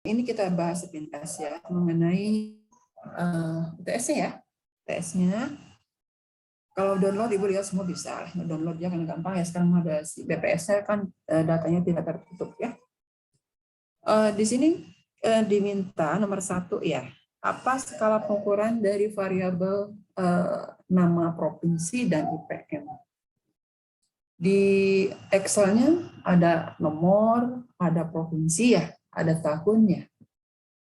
Ini kita bahas sepintas ya mengenai UTS-nya ya. UTS-nya kalau download Ibu lihat semua bisa lah. Download ya kan gampang ya. Sekarang ada si BPS-nya kan datanya tidak tertutup ya. Di sini diminta nomor 1 ya. Apa skala pengukuran dari variabel nama provinsi dan IPM? Di Excel-nya ada nomor, ada provinsi ya, ada tahunnya.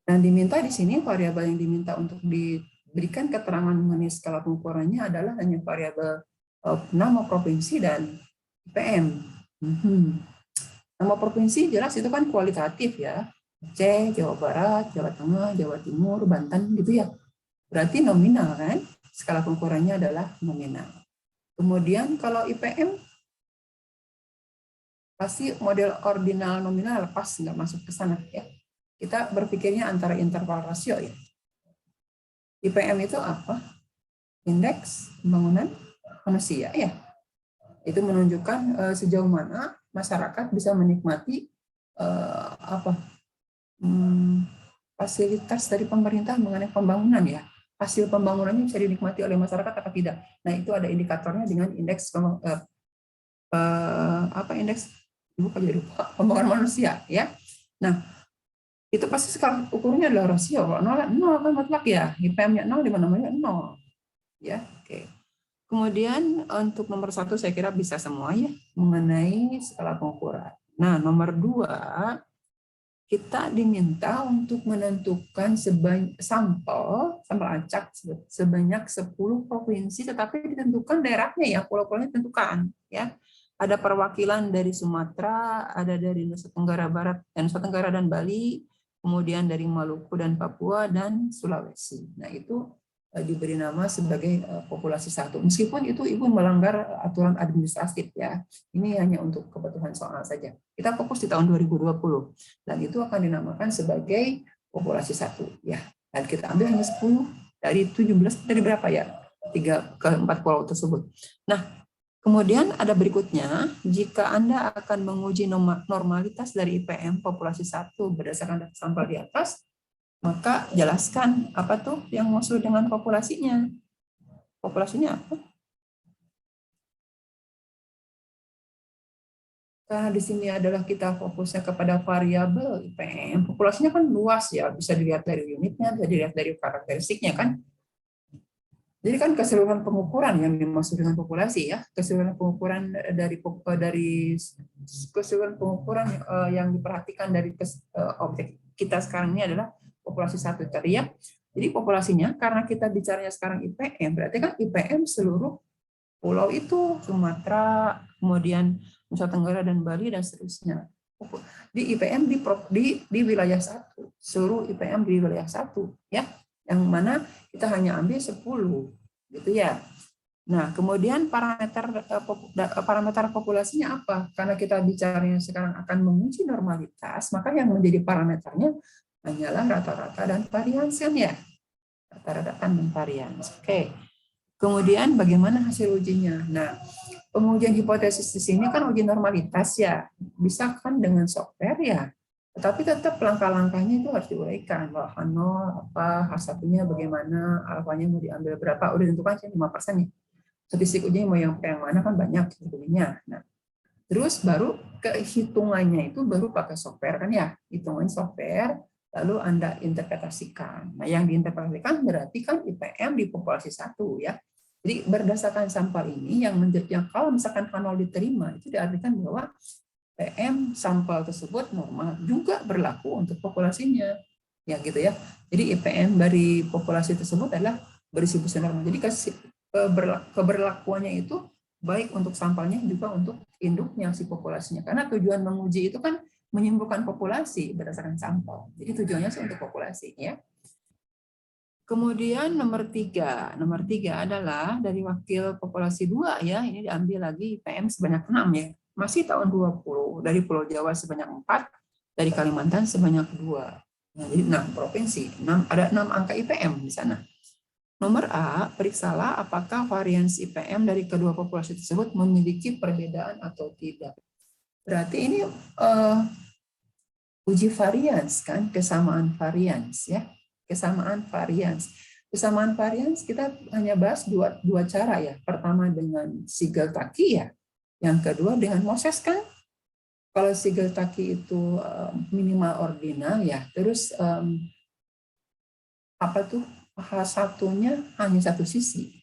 Dan diminta di sini variabel yang diminta untuk diberikan keterangan mengenai skala pengukurannya adalah hanya variabel nama provinsi dan IPM. Nama provinsi jelas itu kan kualitatif ya. Aceh, Jawa Barat, Jawa Tengah, Jawa Timur, Banten gitu ya. Berarti nominal kan? Skala pengukurannya adalah nominal. Kemudian kalau IPM pasti model ordinal nominal lepas, nggak masuk ke sana ya. Kita berpikirnya antara interval rasio ya. IPM itu apa? Indeks pembangunan manusia ya. Itu menunjukkan sejauh mana masyarakat bisa menikmati fasilitas dari pemerintah mengenai pembangunan ya. Hasil pembangunannya bisa dinikmati oleh masyarakat atau tidak. Nah, itu ada indikatornya dengan indeks indeks pembangunan manusia ya. Nah, itu pasti sekarang ukurnya adalah rasio. Kalau 0 kan mutlak ya. IPM-nya 0 di mana-mana 0. Ya, oke. Kemudian untuk nomor 1 saya kira bisa semua ya mengenai skala pengukuran. Nah, nomor 2 kita diminta untuk menentukan sampel acak sebanyak 10 provinsi, tetapi ditentukan daerahnya ya, pulau-pulaunya ditentukan ya. Ada perwakilan dari Sumatera, ada dari Nusa Tenggara Barat dan Nusa Tenggara dan Bali, kemudian dari Maluku dan Papua dan Sulawesi. Nah, itu diberi nama sebagai populasi 1. Meskipun itu Ibu melanggar aturan administratif ya. Ini hanya untuk kebutuhan soal saja. Kita fokus di tahun 2020 dan itu akan dinamakan sebagai populasi 1 ya. Dan kita ambil hanya 10 dari 17 dari berapa ya? 3 ke 4 pulau tersebut. Nah, kemudian ada berikutnya, jika Anda akan menguji normalitas dari IPM populasi 1 berdasarkan data sampel di atas, maka jelaskan apa tuh yang maksud dengan populasinya. Populasinya apa? Karena di sini adalah kita fokusnya kepada variabel IPM. Populasinya kan luas ya, bisa dilihat dari unitnya, bisa dilihat dari karakteristiknya kan. Jadi kan keseluruhan pengukuran yang dimaksud dengan populasi ya, keseluruhan pengukuran dari keseluruhan pengukuran yang diperhatikan dari objek kita sekarang ini adalah populasi 1 tadi ya. Jadi populasinya karena kita bicaranya sekarang IPM, berarti kan IPM seluruh pulau itu, Sumatera, kemudian Nusa Tenggara dan Bali dan seterusnya. Di IPM di wilayah 1, seluruh IPM di wilayah 1 ya. Yang mana kita hanya ambil 10 gitu ya. Nah, kemudian parameter populasinya apa? Karena kita bicaranya sekarang akan menguji normalitas, maka yang menjadi parameternya hanyalah rata-rata dan varians kan ya. Rata-rata dan varians. Oke. Kemudian bagaimana hasil ujinya? Nah, pengujian hipotesis di sini kan uji normalitas ya. Bisa kan dengan software ya. Tetapi tetap langkah-langkahnya itu harus diuraikan. Bahwa H0 apa, H1-nya bagaimana, alfanya mau diambil berapa, udah ditentukan 5% nih. Statistik ujinya mau yang mana kan banyak sebetulnya. Nah, terus baru kehitungannya itu baru pakai software kan ya. Hitungan software lalu Anda interpretasikan. Nah, yang diinterpretasikan berarti kan IPM di populasi 1 ya. Jadi berdasarkan sampel ini yang kalau misalkan H0 diterima itu diartikan bahwa PM sampel tersebut normal juga berlaku untuk populasinya. Ya gitu ya. Jadi IPM dari populasi tersebut adalah berdistribusi normal. Jadi keberlakuannya itu baik untuk sampelnya juga untuk induknya si populasinya. Karena tujuan menguji itu kan menyimpulkan populasi berdasarkan sampel. Jadi tujuannya untuk populasi ya. Kemudian nomor 3 adalah dari wakil populasi 2 ya, ini diambil lagi IPM sebanyak 6 ya. Masih tahun 20, dari Pulau Jawa sebanyak 4, dari Kalimantan sebanyak 2. Nah, jadi 6 provinsi, ada 6 angka IPM di sana. Nomor A, periksalah apakah varians IPM dari kedua populasi tersebut memiliki perbedaan atau tidak. Berarti ini uji varians kan, kesamaan varians ya. Kesamaan varians. Kesamaan varians kita hanya bahas dua cara ya. Pertama dengan Siegel-Taki ya. Yang kedua dengan Moses kan. Kalau Siegel-Taki itu minimal ordinal ya. Terus apa tuh H1-nya hanya satu sisi.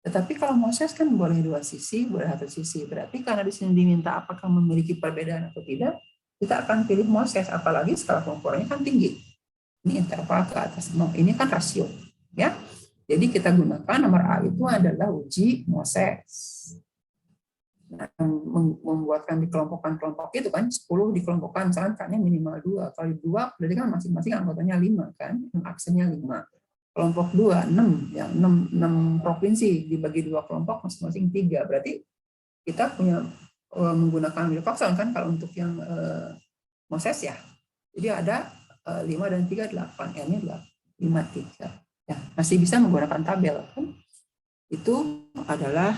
Tetapi kalau Moses kan boleh dua sisi, boleh satu sisi. Berarti karena di sini diminta apakah memiliki perbedaan atau tidak, kita akan pilih Moses. Apalagi skala pengukurannya kan tinggi. Ini interval ke atas. Ini kan rasio. Ya, jadi kita gunakan nomor A itu adalah uji Moses. Nah, membuatkan dikelompokkan kelompok itu kan 10 dikelompokkan, misalkan kan minimal 2. Kalau 2 berarti kan masing-masing anggotanya 5 kan, aksennya 5. Kelompok 2 6 ya, 6 provinsi dibagi 2 kelompok masing-masing 3. Berarti kita punya menggunakan Wilcoxon kan kalau untuk yang Moses ya. Jadi ada 5 dan 3 8, N-nya 5 3. Ya, masih bisa menggunakan tabel kan. Itu adalah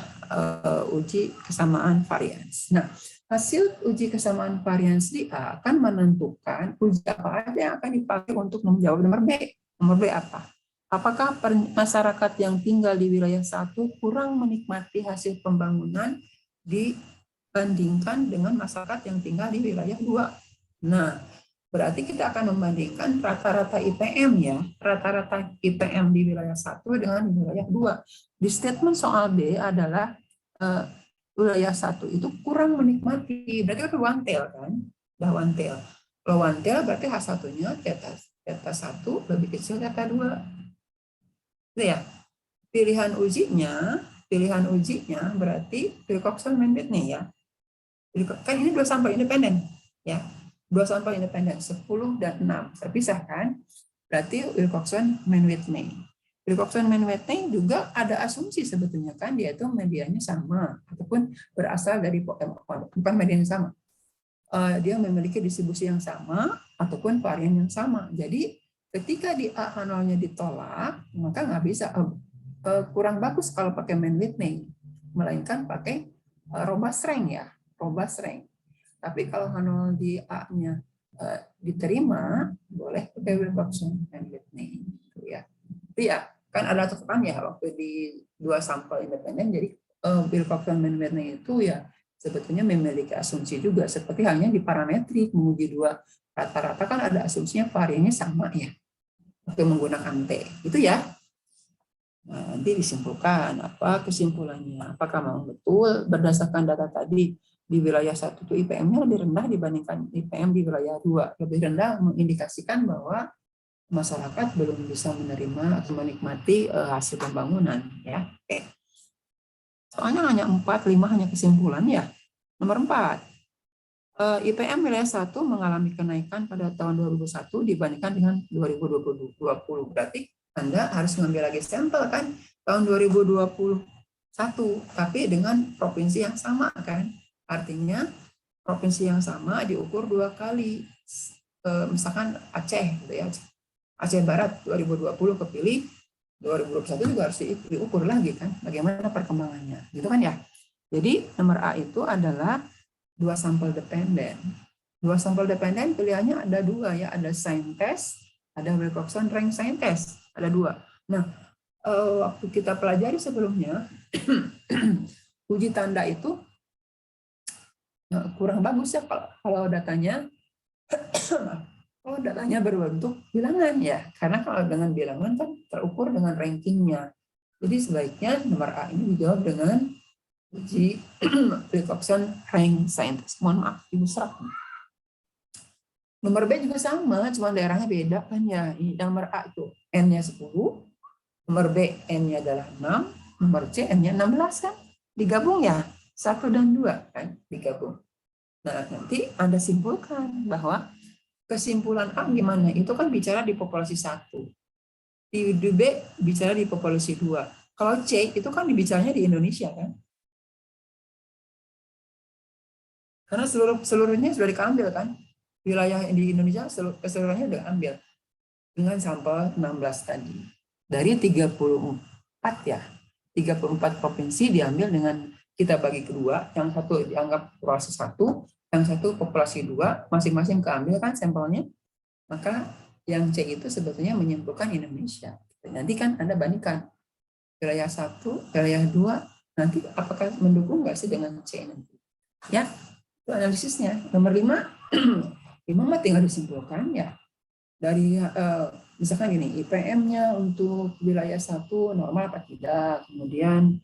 uji kesamaan varians. Nah, hasil uji kesamaan varians di A akan menentukan uji apa aja yang akan dipakai untuk menjawab nomor B. Nomor B apa? Apakah masyarakat yang tinggal di wilayah 1 kurang menikmati hasil pembangunan dibandingkan dengan masyarakat yang tinggal di wilayah 2? Nah, berarti kita akan membandingkan rata-rata IPM ya, rata-rata IPM di wilayah 1 dengan wilayah 2. Di statement soal B adalah wilayah 1 itu kurang menikmati, berarti itu one tail kan, udah one tail. Kalau one tail berarti H1-nya theta 1 lebih kecil theta 2. Itu ya. Pilihan ujinya berarti Wilcoxon main Whitney ya. Kan ini 2 sampel independen ya. 2 sampel independen, 10 dan 6. Terpisah kan? Berarti Wilcoxon main Whitney. Wilcoxon main Whitney juga ada asumsi sebetulnya kan, dia itu medianya sama ataupun berasal dari bukan medianya sama. Dia memiliki distribusi yang sama ataupun varian yang sama. Jadi ketika di A H0-nya ditolak, maka nggak bisa kurang bagus kalau pakai main Whitney, melainkan pakai robust rank ya, robust rank. Tapi kalau H0 di A-nya diterima, boleh pakai Wilcoxon main Whitney gitu ya. Itu ya, kan ada catatan ya waktu di 2 sampel independen, jadi Wilcoxon main Whitney itu ya sebetulnya memiliki asumsi juga, seperti halnya di parametrik menguji 2 rata-rata kan ada asumsinya variannya sama ya waktu menggunakan T itu ya. Nah, nanti disimpulkan apa kesimpulannya, apakah memang betul berdasarkan data tadi di wilayah 1 itu IPM-nya lebih rendah dibandingkan IPM di wilayah 2. Lebih rendah mengindikasikan bahwa masyarakat belum bisa menerima atau menikmati hasil pembangunan ya. Oke. Soalnya hanya 4, 5 hanya kesimpulan ya. Nomor 4. IPM wilayah 1 mengalami kenaikan pada tahun 2001 dibandingkan dengan 2020. Berarti Anda harus mengambil lagi sampel kan tahun 2021, tapi dengan provinsi yang sama kan. Artinya provinsi yang sama diukur 2 kali. Misalkan Aceh gitu ya. Aceh Barat 2020 kepilih, 2021 juga harus diukur lagi kan bagaimana perkembangannya. Gitu kan ya. Jadi nomor A itu adalah 2 sampel dependen. 2 sampel dependen pilihannya ada 2 ya, ada sign test, ada Wilcoxon rank sign test, ada 2. Nah, waktu kita pelajari sebelumnya uji tanda itu kurang bagus ya kalau datanya berbentuk bilangan ya, karena kalau dengan bilangan kan terukur dengan rankingnya. Jadi sebaiknya nomor A ini dijawab dengan uji Wilcoxon rank scientist. Mohon maaf, Ibu serap. Nomor B juga sama, cuma daerahnya beda kan ya. Nomor A itu N-nya 10, nomor B N-nya adalah 6, nomor C N-nya 16 kan. Digabung ya, 1 dan 2 kan digabung. Nah, nanti Anda simpulkan bahwa kesimpulan A gimana? Itu kan bicara di populasi 1. Di B bicara di populasi 2. Kalau C itu kan dibicaranya di Indonesia kan. Karena seluruhnya sudah diambil kan. Wilayah di Indonesia keseluruhannya sudah ambil. Dengan sampel 16 tadi. Dari 34 ya. 34 provinsi diambil dengan kita bagi kedua. Yang satu dianggap populasi 1, yang satu populasi 2, masing-masing keambil kan sampelnya, maka yang C itu sebetulnya menyimpulkan Indonesia. Nanti kan Anda bandingkan wilayah 1, wilayah 2, nanti apakah mendukung nggak sih dengan C nanti? Ya, itu analisisnya. Nomor 5, 5 mah tinggal disimpulkan ya. Dari misalkan gini, IPM-nya untuk wilayah 1 normal apa tidak, kemudian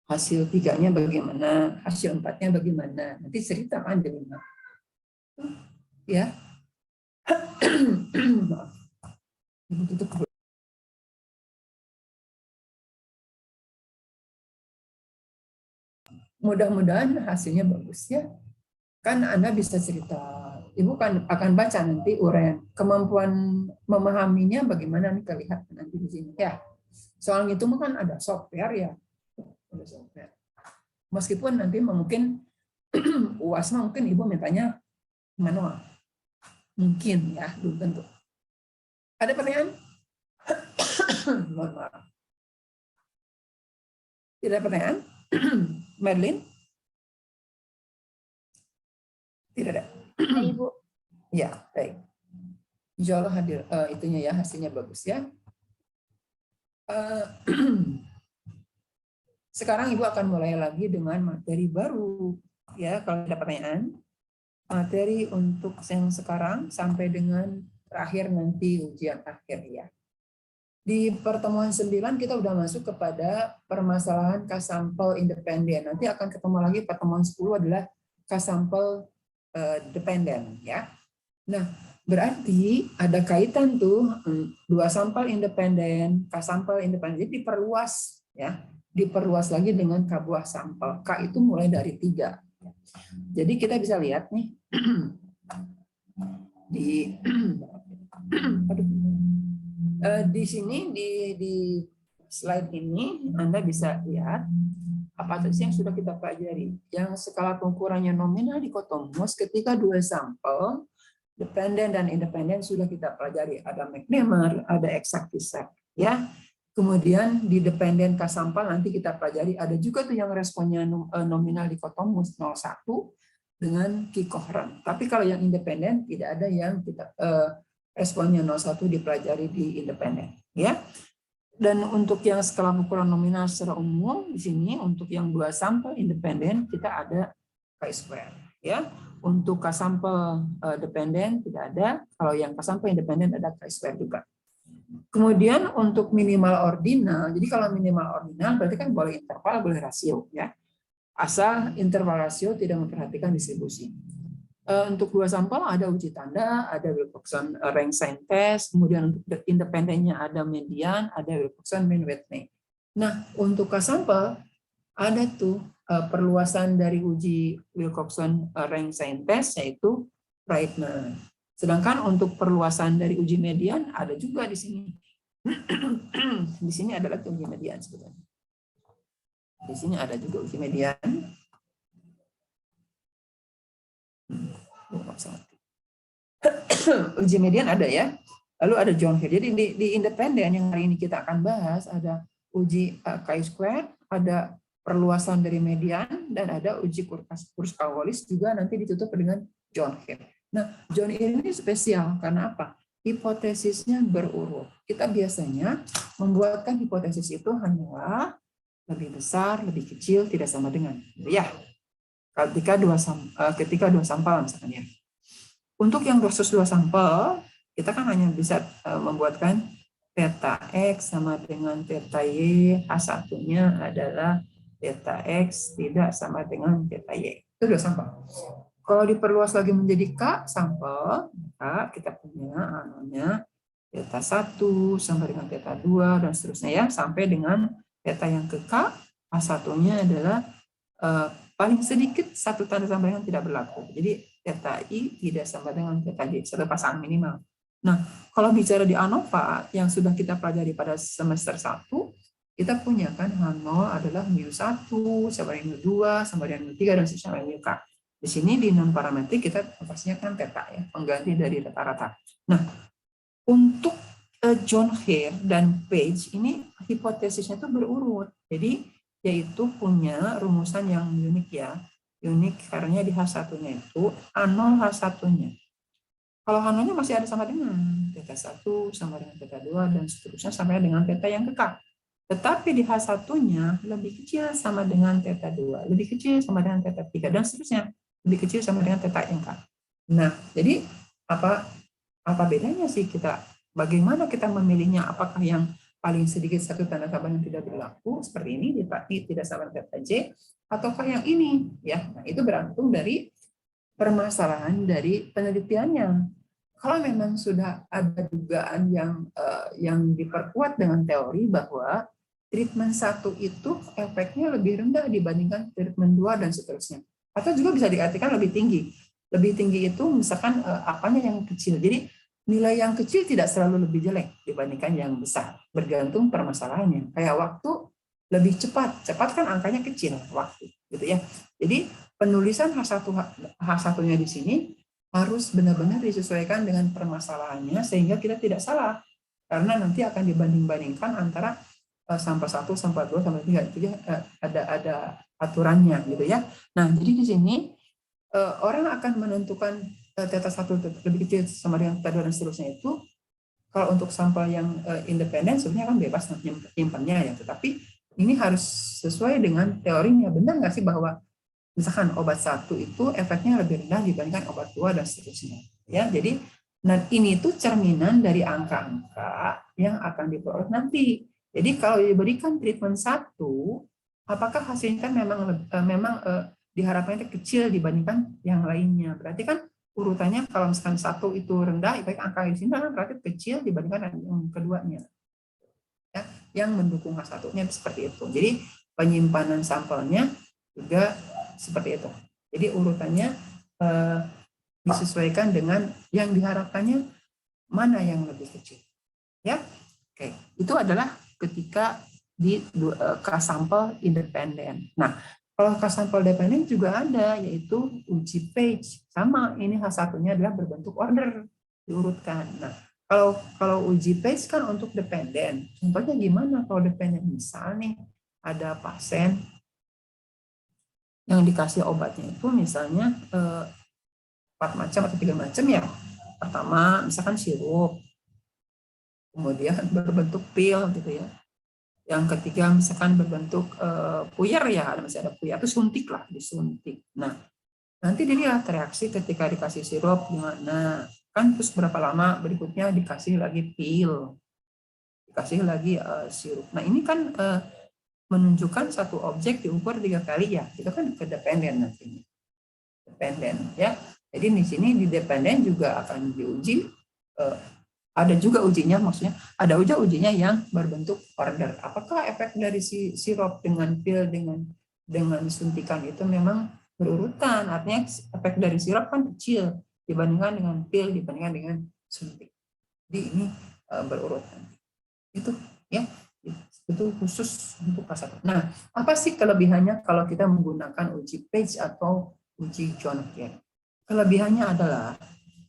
hasil 3-nya bagaimana, hasil 4-nya bagaimana, nanti ceritakan di 5. Ya. Mudah-mudahan hasilnya bagus ya. Kan Anda bisa cerita, Ibu kan akan baca nanti uraian kemampuan memahaminya bagaimana nih kelihatan nanti di sini ya. Soal itu kan ada software ya. Ada software. Meskipun nanti mungkin UAS mungkin Ibu mintanya manual. Mungkin ya, belum tentu. Ada pertanyaan? Mohon maaf. Tidak ada pertanyaan? Madeline? Tidak ada. Ya, Ibu. Ya, baik. Insya Allah hadir itunya ya, hasilnya bagus ya. Sekarang Ibu akan mulai lagi dengan materi baru. Ya, kalau ada pertanyaan, materi untuk yang sekarang sampai dengan terakhir nanti ujian akhir ya. Di pertemuan 9 kita udah masuk kepada permasalahan K-sampel independen. Nanti akan ketemu lagi pertemuan 10 adalah K-sampel dependen ya. Nah, berarti ada kaitan tuh 2 sampel independen, K-sampel independen. Jadi diperluas ya. Diperluas lagi dengan K buah sampel. K itu mulai dari 3. Jadi kita bisa lihat nih di sini di slide ini Anda bisa lihat apa saja yang sudah kita pelajari. Yang skala pengukurannya nominal dikotomus ketika 2 sampel dependen dan independen sudah kita pelajari. Ada McNemer, ada exact-exact ya. Kemudian di dependen K-sampel nanti kita pelajari ada juga tuh yang responnya nominal dikotomus 01 dengan key coherent. Tapi kalau yang independen tidak ada yang kita responnya 01 dipelajari di independen ya. Dan untuk yang skala ukuran nominal secara umum di sini untuk yang 2 sampel independen kita ada chi-square ya. Untuk K-sampel dependen tidak ada, kalau yang K-sampel independen ada chi-square juga. Kemudian untuk minimal ordinal, jadi kalau minimal ordinal berarti kan boleh interval, boleh rasio ya. Asal interval rasio tidak memperhatikan distribusi. Untuk 2 sampel ada uji tanda, ada Wilcoxon rank sign test, kemudian untuk independennya ada median, ada Wilcoxon mean Whitney. Nah, untuk K-sampel ada tuh perluasan dari uji Wilcoxon rank sign test yaitu Brightman. Sedangkan untuk perluasan dari uji median ada juga di sini. Di sini adalah uji median sebetulnya. Di sini ada juga uji median. Uji median ada ya. Lalu ada John Hill. Jadi di independen yang hari ini kita akan bahas ada uji chi-square, ada perluasan dari median, dan ada uji Kruskal-Wallis juga nanti ditutup dengan John Hill. Nah, John Hill ini spesial karena apa? Hipotesisnya berurut. Kita biasanya membuatkan hipotesis itu hanyalah lebih besar, lebih kecil, tidak sama dengan. Ya, ketika dua sampel misalkan ya. Untuk yang khusus 2 sampel, kita kan hanya bisa membuatkan theta X sama dengan theta Y, H1-nya adalah theta X tidak sama dengan theta Y. Itu 2 sampel. Kalau diperluas lagi menjadi K sampel, maka kita punya namanya theta 1 sampai dengan theta 2 dan seterusnya ya, sampai dengan theta yang ke K, H1-nya adalah paling sedikit 1 tanda tambahan tidak berlaku. Jadi theta I tidak sama dengan theta J, 1 pasangan minimal. Nah, kalau bicara di ANOVA yang sudah kita pelajari pada semester 1, kita punya kan H0 adalah mu1 sama dengan mu2 sama dengan mu3 dan seterusnya mu K. Di sini di non parametrik kita pastinya kan theta ya, pengganti dari rata-rata. Nah, untuk John Hare dan Page ini hipotesisnya itu berurut. Jadi yaitu punya rumusan yang unik ya. unik karena di H1-nya itu A0 H1-nya. Kalau H0-nya masih ada sama dengan theta 1 sama dengan theta 2 dan seterusnya sampai dengan theta yang kekal. Tetapi di H1-nya lebih kecil sama dengan theta 2, lebih kecil sama dengan theta 3 dan seterusnya, lebih kecil sama dengan theta yang kekal. Nah, jadi apa bedanya sih kita? Bagaimana kita memilihnya? Apakah yang paling sedikit satu tanda tambah yang tidak berlaku seperti ini tidak sama dengan theta J, ataukah yang ini? Ya, nah, itu bergantung dari permasalahan dari penelitiannya. Kalau memang sudah ada dugaan yang diperkuat dengan teori bahwa treatment 1 itu efeknya lebih rendah dibandingkan treatment 2 dan seterusnya. Atau juga bisa diartikan lebih tinggi. Lebih tinggi itu misalkan apanya yang kecil. Jadi nilai yang kecil tidak selalu lebih jelek dibandingkan yang besar. Bergantung permasalahannya. Kayak waktu lebih cepat. Cepat kan angkanya kecil waktu, gitu ya. Jadi penulisan H1-nya di sini harus benar-benar disesuaikan dengan permasalahannya sehingga kita tidak salah. Karena nanti akan dibanding-bandingkan antara sampel 1, sampel 2, sampel 3 itu ya ada aturannya gitu ya. Nah, jadi di sini orang akan menentukan theta 1 lebih kecil sama dengan theta 2 dan seterusnya itu kalau untuk sampel yang independen sebenarnya kan bebas nyimpannya ya, tetapi ini harus sesuai dengan teorinya. Benar nggak sih bahwa misalkan obat 1 itu efeknya lebih rendah dibandingkan obat 2 dan seterusnya. Ya, jadi ini tuh cerminan dari angka-angka yang akan diperoleh nanti. Jadi kalau diberikan treatment 1, apakah hasilnya kan memang diharapkan itu kecil dibandingkan yang lainnya. Berarti kan urutannya kalau misalkan 1 itu rendah, baik angka di sini kan berarti kecil dibandingkan yang keduanya. Ya, yang mendukung H1-nya seperti itu. Jadi penyimpanan sampelnya juga seperti itu. Jadi urutannya disesuaikan dengan yang diharapkannya mana yang lebih kecil. Ya, oke. Itu adalah ketika di K-sampel independen. Nah, kalau K-sampel dependen juga ada, yaitu uji Page. Sama, ini H1-nya adalah berbentuk order, diurutkan. Nah, kalau uji Page kan untuk dependen. Contohnya gimana kalau dependen? Misal nih, ada pasien yang dikasih obatnya itu misalnya 4 macam atau 3 macam ya. Pertama, misalkan sirup, kemudian berbentuk pil gitu ya. Yang ketiga misalkan berbentuk puyer ya, masih ada puyer, itu suntik lah, disuntik. Nah, nanti dilihat reaksi ketika dikasih sirup gimana. Kan terus berapa lama berikutnya dikasih lagi pil, dikasih lagi sirup. Nah, ini kan menunjukkan satu objek diukur 3 kali ya, itu kan kedependen nantinya. Dependen ya. Jadi di sini di dependen juga akan diuji, ada juga ujinya, maksudnya ada ujinya yang berbentuk order. Apakah efek dari si sirup dengan pil dengan suntikan itu memang berurutan? Artinya efek dari sirup kan kecil dibandingkan dengan pil, dibandingkan dengan suntik. Jadi ini berurutan. Itu ya. Itu khusus untuk K1. Nah, apa sih kelebihannya kalau kita menggunakan uji Page atau uji John-Kerr? Kelebihannya adalah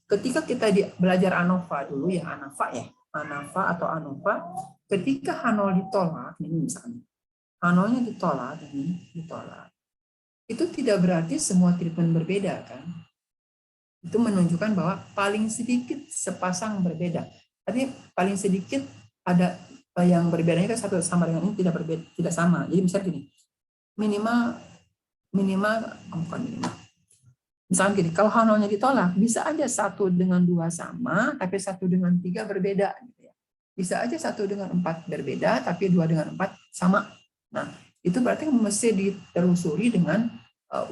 ketika kita belajar ANOVA dulu ya, ANOVA atau ANOVA, ketika H0 ditolak, ini misalnya, H0-nya ditolak, itu tidak berarti semua treatment berbeda kan? Itu menunjukkan bahwa paling sedikit sepasang berbeda. Artinya paling sedikit ada yang berbedanya kan satu sama dengan ini tidak berbeda, tidak sama. Jadi misalnya gini, misalnya gini, kalau H0-nya ditolak, bisa aja 1 dengan 2 sama, tapi 1 dengan 3 berbeda. Gitu ya. Bisa aja 1 dengan 4 berbeda, tapi 2 dengan 4 sama. Nah, itu berarti mesti ditelusuri dengan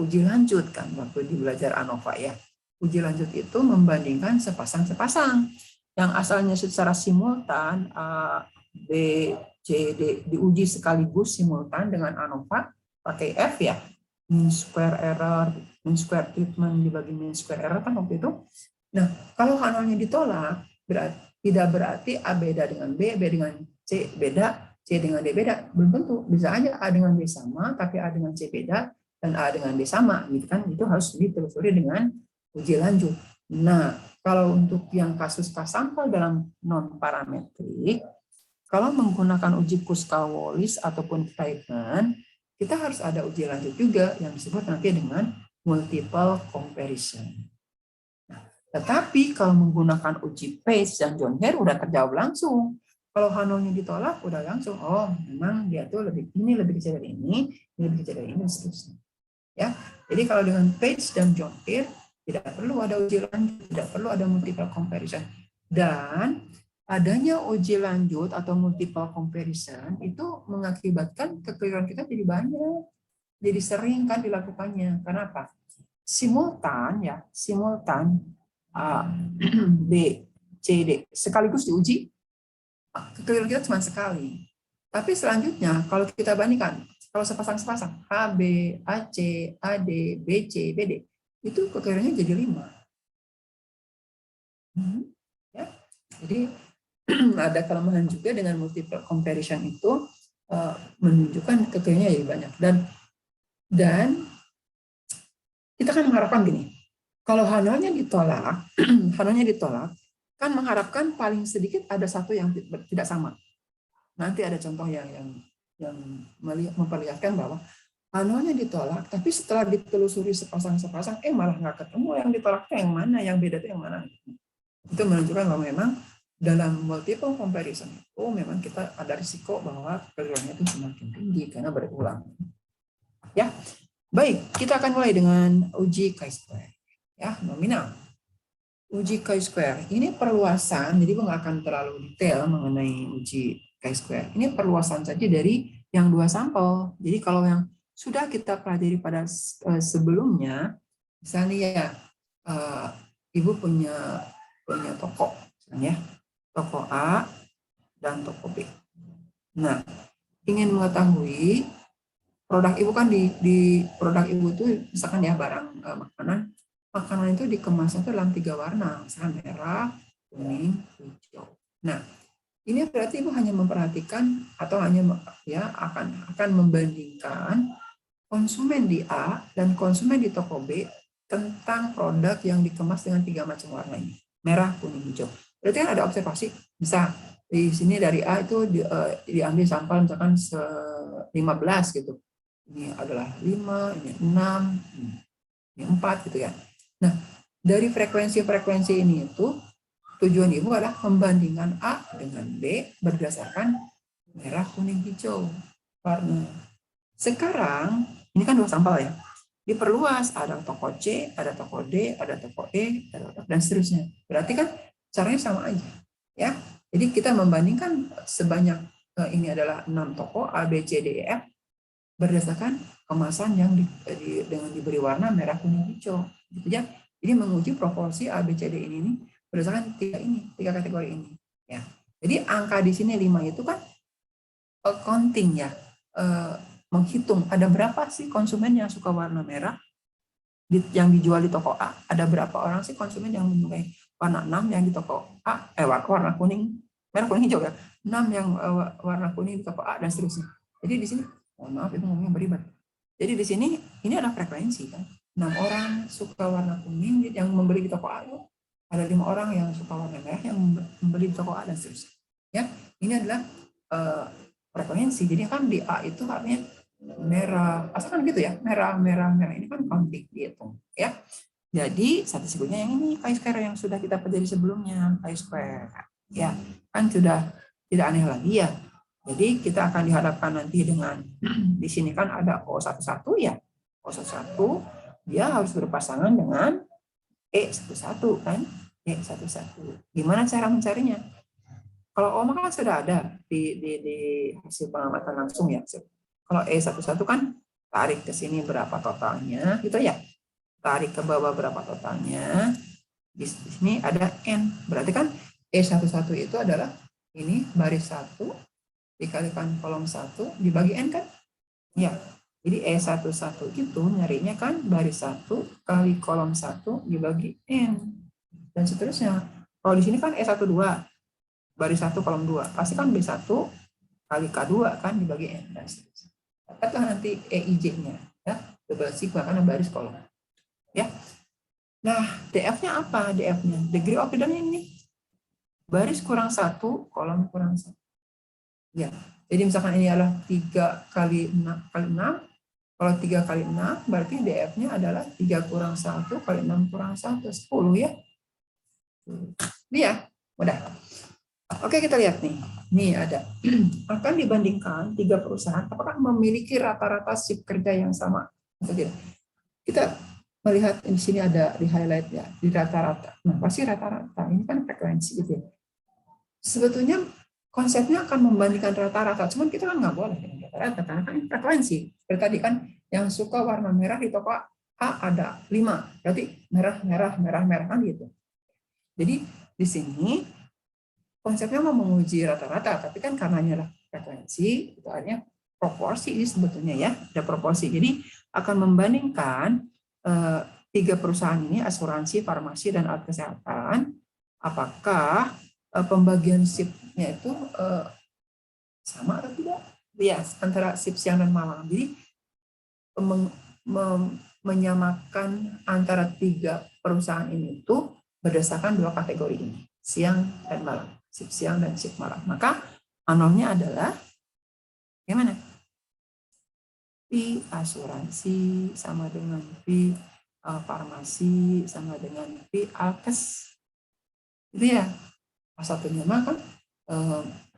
uji lanjut kan, waktu di belajar ANOVA ya. Uji lanjut itu membandingkan sepasang-sepasang. Yang asalnya secara simultan, B, C, D diuji sekaligus simultan dengan ANOVA pakai F ya, mean square error, mean square treatment dibagi mean square error kan waktu itu. Nah, kalau H0-nya ditolak, tidak berarti A beda dengan B dengan C beda, C dengan D beda. Belum tentu, bisa aja A dengan B sama, tapi A dengan C beda, dan A dengan D sama, gitu kan? Itu harus ditelusuri dengan uji lanjut. Nah, kalau untuk yang kasus K-sampel dalam non-parametrik, kalau menggunakan uji Kuska-Wallis ataupun Friedman, kita harus ada uji lanjut juga yang disebut nanti dengan multiple comparison. Nah, tetapi kalau menggunakan uji Page dan John Hare udah terjawab langsung. Kalau Hanolnya ditolak udah langsung, oh memang dia tuh ini lebih kecil dari ini lebih kecil dari ini, dan seterusnya. Ya, jadi kalau dengan Page dan John Hare tidak perlu ada uji lanjut, tidak perlu ada multiple comparison. Dan adanya uji lanjut atau multiple comparison itu mengakibatkan kekeliruan kita jadi banyak, jadi sering kan dilakukannya. Karena apa? Simultan ya, simultan A, B, C, D sekaligus diuji, kekeliruan kita cuma sekali. Tapi selanjutnya kalau kita bandingkan, kalau sepasang-sepasang A, B, A, C, A, D, B, C, B, D, itu kekeliruannya jadi 5. Ya. Jadi ada kelemahan juga dengan multiple comparison itu menunjukkan kekeliruannya jadi banyak. Dan kita kan mengharapkan gini, kalau Hanolnya ditolak, kan mengharapkan paling sedikit ada satu yang tidak sama. Nanti ada contoh yang memperlihatkan bahwa Hanolnya ditolak, tapi setelah ditelusuri sepasang-sepasang, malah nggak ketemu yang ditolak yang mana, yang beda itu yang mana. Itu menunjukkan bahwa memang dalam multiple comparison itu memang kita ada risiko bahwa kekeliruannya itu semakin tinggi karena berulang. Ya, baik, kita akan mulai dengan uji chi-square. Ya, nominal. Uji chi-square ini perluasan, jadi gue nggak akan terlalu detail mengenai uji chi-square. Ini perluasan saja dari yang 2 sampel. Jadi kalau yang sudah kita pelajari pada sebelumnya, misalnya ya, ibu punya toko, misalnya toko A dan toko B. Nah, ingin mengetahui produk ibu kan di produk ibu itu misalkan ya barang makanan itu dikemasnya itu dalam 3 warna, misalkan merah, kuning, hijau. Nah, ini berarti ibu hanya memperhatikan atau hanya ya akan membandingkan konsumen di A dan konsumen di toko B tentang produk yang dikemas dengan 3 macam warna ini, merah, kuning, hijau. Berarti kan ada observasi, bisa di sini dari A itu diambil sampel misalkan 15 gitu. Ini adalah 5, ini 6, ini 4 gitu ya. Nah, dari frekuensi-frekuensi ini itu tujuan ibu adalah membandingkan A dengan B berdasarkan merah, kuning, hijau warna. Sekarang ini kan 2 sampel ya. Diperluas, ada toko C, ada toko D, ada toko E, dan seterusnya. Berarti kan caranya sama aja, ya. Jadi kita membandingkan sebanyak ini adalah 6 toko A, B, C, D, E, F berdasarkan kemasan yang dengan diberi warna merah, kuning, hijau, gitu ya. Jadi menguji proporsi A, B, C, D ini berdasarkan 3 kategori ini, ya. Jadi angka di sini 5 itu kan accounting ya, menghitung ada berapa sih konsumen yang suka warna merah yang dijual di toko A, ada berapa orang sih konsumen yang menyukai warna 6 yang di toko A, warna kuning, merah, kuning, hijau ya, 6 yang warna kuning di toko A dan seterusnya. Jadi di sini, mohon maaf itu ngomongnya berlibat. Jadi di sini ini ada frekuensi kan, 6 orang suka warna kuning yang membeli di toko A, ada 5 orang yang suka warna merah yang membeli di toko A dan seterusnya. Ya, ini adalah frekuensi. Jadi kan di A itu artinya merah, asalkan gitu ya, merah ini kan counting dihitung ya. Jadi statistiknya yang ini chi-square yang sudah kita pelajari sebelumnya, chi-square ya, kan sudah tidak aneh lagi ya. Jadi kita akan dihadapkan nanti dengan di sini kan ada O11 ya, O11 dia harus berpasangan dengan E11 kan, E11. Gimana cara mencarinya? Kalau OMA kan sudah ada di hasil pengamatan langsung ya. Kalau E11 kan tarik ke sini berapa totalnya, gitu ya. Tarik ke bawah berapa totalnya. Di sini ada N. Berarti kan E11 itu adalah ini baris 1 dikalikan kolom 1 dibagi N kan? Ya. Jadi E11 itu nyarinya kan baris 1 kali kolom 1 dibagi N. Dan seterusnya. Kalau di sini kan E12 baris 1 kolom 2. Pasti kan B1 kali K2 kan dibagi N. Dan seterusnya. Dapatlah nanti EIJ-nya, ya, double sigma karena baris kolom. Ya. Nah, DF-nya apa? DF-nya degree of freedom ini. Baris kurang 1, kolom kurang 1. Ya. Jadi misalkan ini adalah 3 kali 6, Kalau 3 kali 6, berarti DF-nya adalah 3 kurang 1 kali 6 kurang 1, 10 ya. Iya, udah. Oke, kita lihat nih. Nih ada. Akan dibandingkan 3 perusahaan, apakah memiliki rata-rata shift kerja yang sama atau tidak? Kita melihat di sini ada di highlight ya, di rata-rata. Nah, pasti rata-rata. Ini kan frekuensi gitu ya. Sebetulnya konsepnya akan membandingkan rata-rata, cuman kita kan nggak boleh dengan rata-rata karena kan frekuensi. Seperti tadi kan yang suka warna merah di toko A ada 5, berarti merah, merah, merah, merah kan gitu. Jadi di sini konsepnya mau menguji rata-rata, tapi kan karenanya lah frekuensi, itu artinya proporsi ini sebetulnya ya, ada proporsi. Jadi akan membandingkan 3 perusahaan ini, asuransi, farmasi, dan alat kesehatan, apakah pembagian shift-nya itu sama atau tidak? Ya, antara shift siang dan malam. Jadi menyamakan antara 3 perusahaan ini itu berdasarkan 2 kategori ini, siang dan malam, shift siang dan shift malam. Maka anomnya adalah gimana? P asuransi sama dengan P farmasi sama dengan P alkes. Itu ya. Satunya mah kan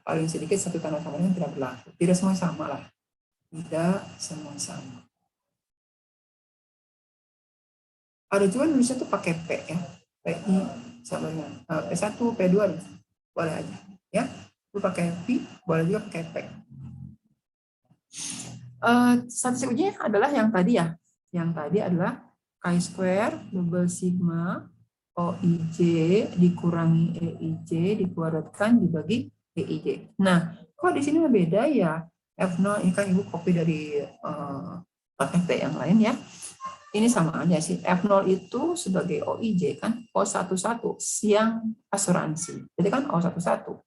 paling sedikit satu tanda tambahan tidak berlaku. Tidak semua sama lah. Tidak semua sama. Ada juga Indonesia tuh pakai P ya. PI sama dengan P1, P2 boleh aja. Ya. Lu pakai P, boleh juga pakai P. Statistik ujinya adalah yang tadi ya. Yang tadi adalah chi-square double sigma OIJ dikurangi EIJ dikuadratkan dibagi EIJ. Nah, kok di sini beda ya? F0 ini kan Ibu copy dari FT yang lain ya. Ini sama aja sih. F0 itu sebagai OIJ kan O11 siang asuransi. Jadi kan O11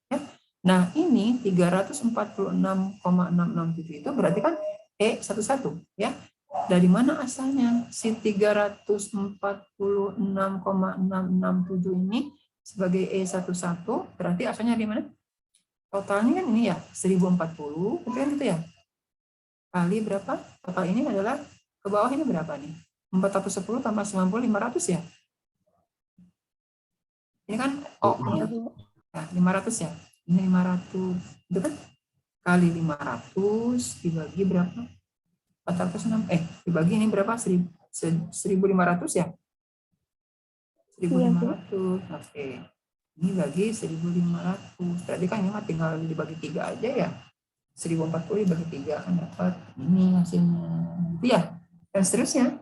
ya. Nah, ini 346,667 itu berarti kan E11 ya. Dari mana asalnya si 346,667 ini sebagai E11 berarti asalnya di mana? Totalnya kan ini ya 1040, betul kan itu ya? Kali berapa? Total ini adalah ke bawah ini berapa nih? 410 tambah 90 500 ya? Ini kan O-nya. Nah, 500 ya. Ini 500, itu kan? Kali 500 dibagi berapa? 406, dibagi ini berapa? 1.500 ya? 1.500, oke. Ini bagi 1.500, berarti kan ini tinggal dibagi 3 aja ya. 1040 dibagi 3 kan dapat ini hasilnya. Gitu ya. Dan seterusnya,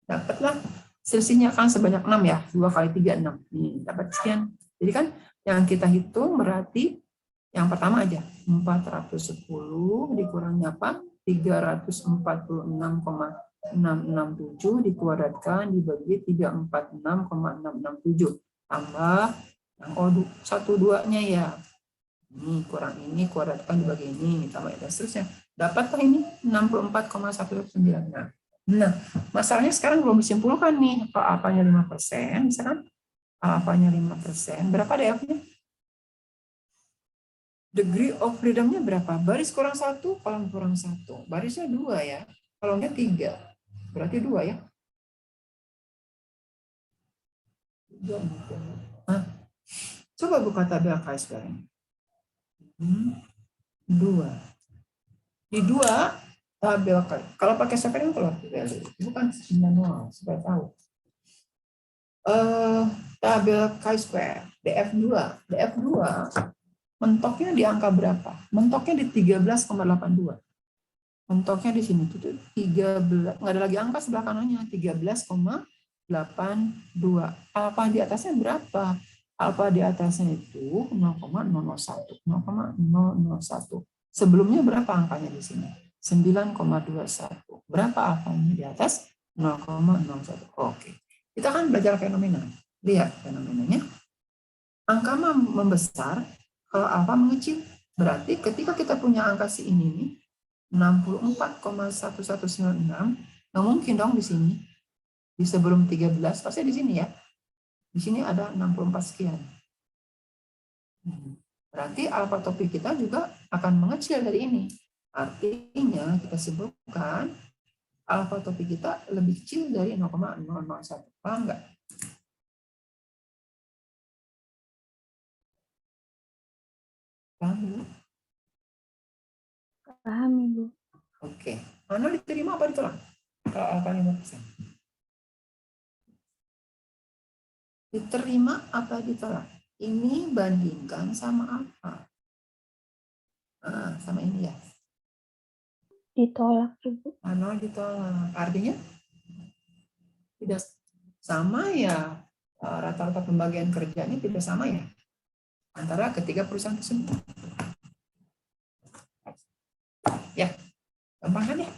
dapatlah selisihnya kan sebanyak 6 ya. 2 kali 3, 6. Nih, dapat sekian. Jadi kan yang kita hitung berarti yang pertama aja. 410 dikurangi apa? 346,667 dikuadratkan dibagi 346,667 tambah yang O12-nya ya. Ini kurang ini kuadratkan dibagi ini tambah dan seterusnya. Dapatkah ini 64,196. Nah, masalahnya sekarang belum disimpulkan nih. Apa-apanya 5%, misalkan apa-apanya 5%, berapa DF-nya? Degree of freedom-nya berapa? Baris kurang 1, kolom kurang 1. Barisnya 2 ya. Kolomnya 3. Berarti 2 ya. Nah, coba buka tabel chi-square. 2. Di 2 tabel kalau pakai software itu keluar bukan manual supaya tahu. Tabel chi-square DF2 mentoknya di angka berapa? Mentoknya di 13,82. Mentoknya di sini tuh 13, nggak ada lagi angka sebelah kanannya, 13,82. Alfa di atasnya berapa? Alfa di atasnya itu 0,001. 0,001. Sebelumnya berapa angkanya di sini? 9,21. Berapa alfanya di atas? 0,01. Oke. Kita kan belajar fenomena. Lihat fenomenanya. Angka membesar, kalau alfa mengecil. Berarti ketika kita punya angka si ini nih, 64,1196, nggak mungkin dong di sini. Di sebelum 13, pasti di sini ya. Di sini ada 64 sekian. Berarti alfa topik kita juga akan mengecil dari ini. Artinya kita sebutkan alfa topik kita lebih kecil dari 0,001. Paham nggak? Paham dulu? Paham, Ibu. Oke. Mana diterima apa ditolak? Kalau alfa 5%. Diterima apa ditolak? Ini bandingkan sama alfa. Nah, sama ini ya. Ditolak, Ibu. Mana ditolak. Artinya tidak sama ya, rata-rata pembagian kerjanya tidak sama ya antara ketiga perusahaan tersebut. Ya, gampang kan ya?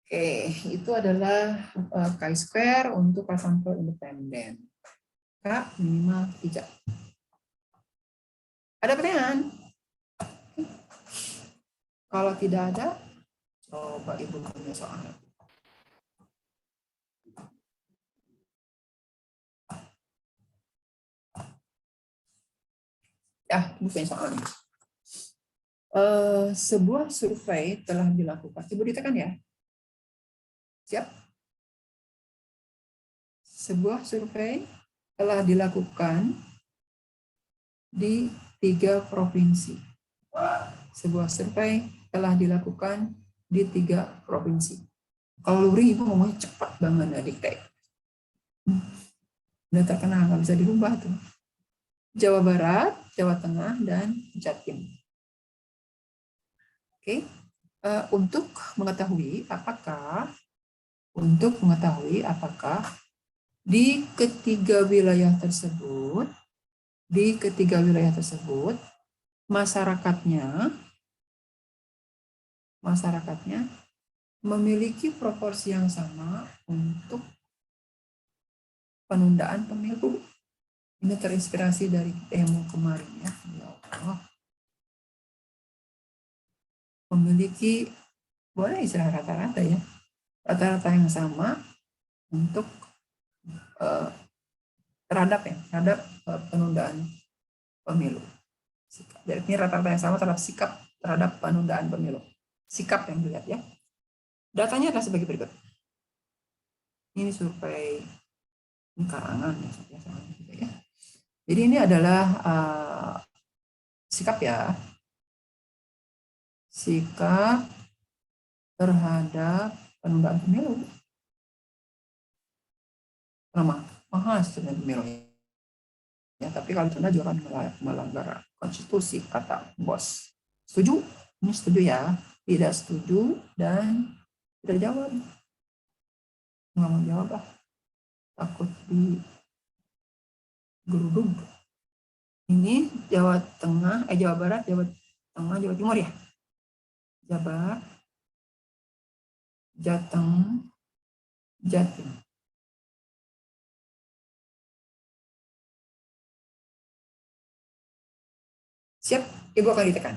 Oke, itu adalah chi-square untuk sampel independen. K minimal 3. Ada pertanyaan? Kalau tidak ada, coba Ibu punya soal. Ya, Ibu punya soal. Sebuah survei telah dilakukan. Ibu ditekan ya. Siap? Sebuah survei telah dilakukan di 3 provinsi. Sebuah survei telah dilakukan di 3 provinsi. Kalau Luri Ibu ngomongnya cepat banget ya dikte. Udah terkenal, nggak bisa dirubah tuh. Jawa Barat, Jawa Tengah, dan Jatim. Oke. Untuk mengetahui di ketiga wilayah tersebut, masyarakatnya memiliki proporsi yang sama untuk penundaan pemilu. Ini terinspirasi dari demo kemarin ya. Ya Allah. Memiliki, boleh istilah rata-rata ya, rata-rata yang sama untuk terhadap penundaan pemilu. Jadi ini rata-rata yang sama terhadap sikap terhadap penundaan pemilu. Sikap yang dilihat ya. Datanya adalah sebagai berikut. Ini survei karangan ya. Jadi ini adalah sikap ya. Sikap terhadap penundaan pemilu. Mahal sebenarnya pemilu ya, tapi kalau Anda juga melanggar konstitusi, kata bos. Setuju? Ini setuju ya. Tidak setuju dan tidak jawab. Nggak mau jawab lah. Takut di geruduk. Ini Jawa Tengah, Jawa Barat, Jawa Tengah, Jawa Timur ya. Jabar, Jateng, Jatim. Siap, Ibu akan ditekan.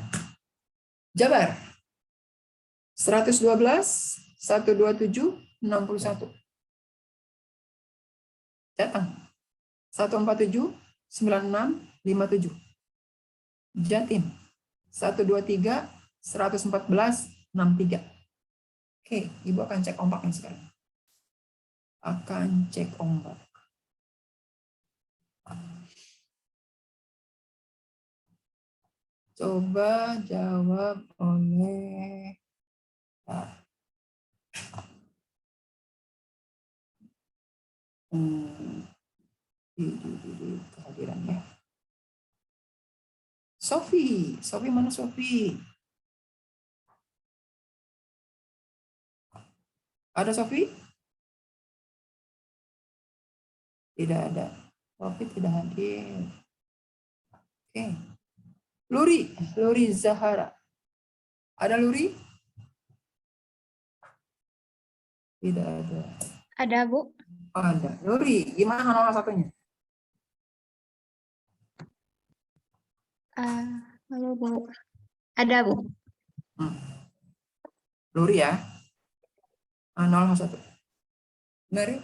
Jabar, 112, 127, 61. Jateng, 147, 96, 57. Jatim, 123, 114, 63. Oke, Ibu akan cek ombaknya sekarang. Akan cek ombak. Coba jawab oleh di kehadirannya. Sofi mana Sofi? Ada Sofi? Tidak ada. Sofi tidak hadir. Oke. Luri Zahara. Ada Luri? Tidak ada. Ada, Bu. Oh, ada. Luri, gimana nomor satunya? Halo, Bu. Ada, Bu. Luri ya. 0,1. Benar ya?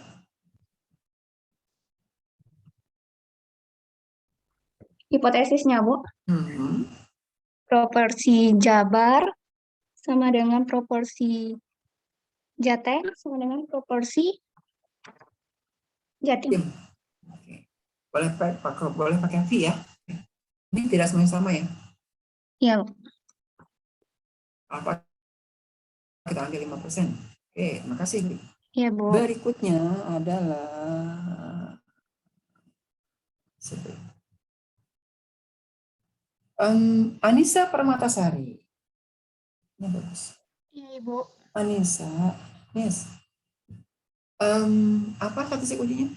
Hipotesisnya, Bu. Proporsi Jabar sama dengan proporsi Jateng sama dengan proporsi Jatim. Tim. Oke. Boleh pakai V ya. Ini tidak semuanya sama ya. Iya, Bu. Apa kita ambil 5%. Oke, terima kasih. Iya, Bu. Berikutnya adalah Anissa Permatasari. Ini bagus. Iya, Ibu. Anissa, yes. Apa statistik ujinya?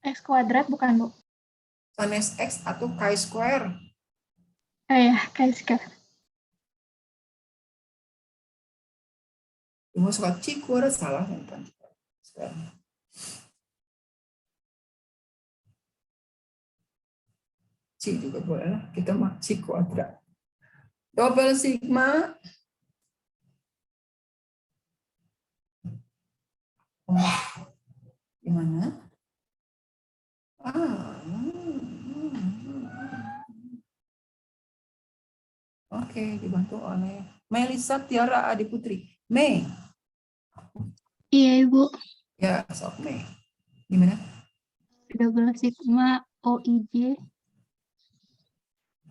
X kuadrat bukan, Bu? Sinus X atau chi-square? Ya, kayak sekarang. Mau suka chi kuadrat salah kan? Chi juga boleh lah. Kita mah chi kuadrat. Double sigma. Gimana? Oke, dibantu oleh Melisa Tiara Adiputri. Mei. Iya, Ibu. Ya, sok Mei. Gimana? Double sigma OIJ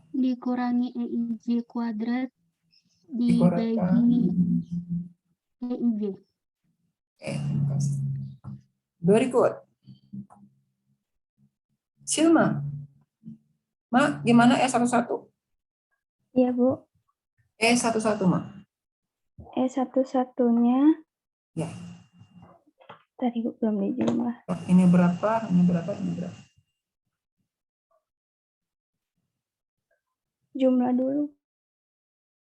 dikurangi EIJ kuadrat dibagi EIJ. Terima kasih. Berikut. Silma. Ma, gimana E11? Iya, Bu. E11, Ma. E11-nya Ya. tadi Bu belum dijumlah. Ini berapa? Ini berapa? Ini berapa? Jumlah dulu.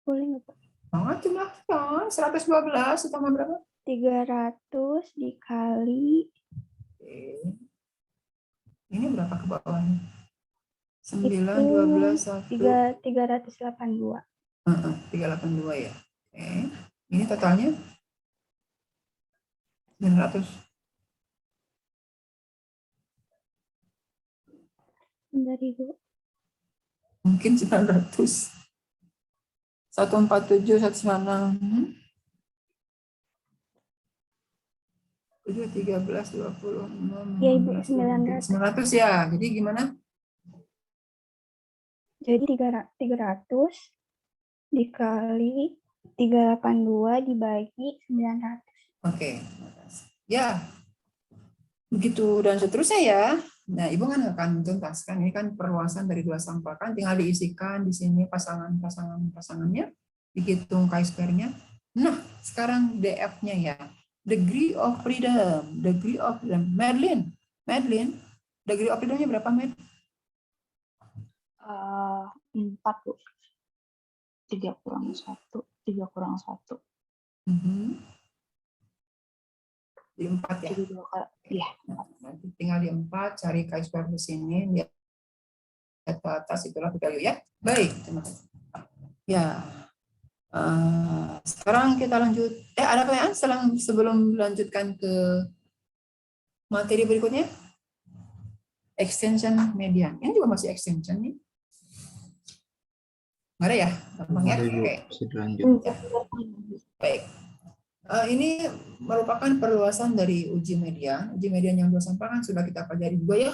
Boleh nggak, Pak? Oh, jumlah 112 ditambah berapa? 300 dikali. Oke. Ini berapa ke bawahnya? 9, Itu 12, 1. 382. 382 ya. Oke. Ini totalnya 900. Bentar, Ibu. Mungkin 900. 147, 196. 7, 13, 26. Ya, Ibu, 900. 900 ya. Jadi gimana? Jadi 300 dikali 382 dibagi 900. Oke. Ya. Begitu dan seterusnya ya. Nah, Ibu kan akan tuntaskan. Ini kan perluasan dari dua sampel kan, tinggal diisikan di sini pasangannya, dihitung chi-square-nya. Nah, sekarang DF-nya ya. Degree of freedom. Madeline, degree of freedom-nya berapa, Med? 4, Bu. 3 kurang 1, 3 kurang 1. Di 4 ya. Jadi 2 kali. Iya. Nanti tinggal di 4, cari chi-square di sini, lihat ke atas, itulah value ya. Baik, terima kasih. Ya. Sekarang kita lanjut. Ada pertanyaan sebelum melanjutkan ke materi berikutnya? Extension median. Ini juga masih extension nih. Nggak ada ya? Gampang ya? Oke. Ya. Baik. Ini merupakan perluasan dari uji median. Uji median yang dua sampel kan sudah kita pelajari juga ya.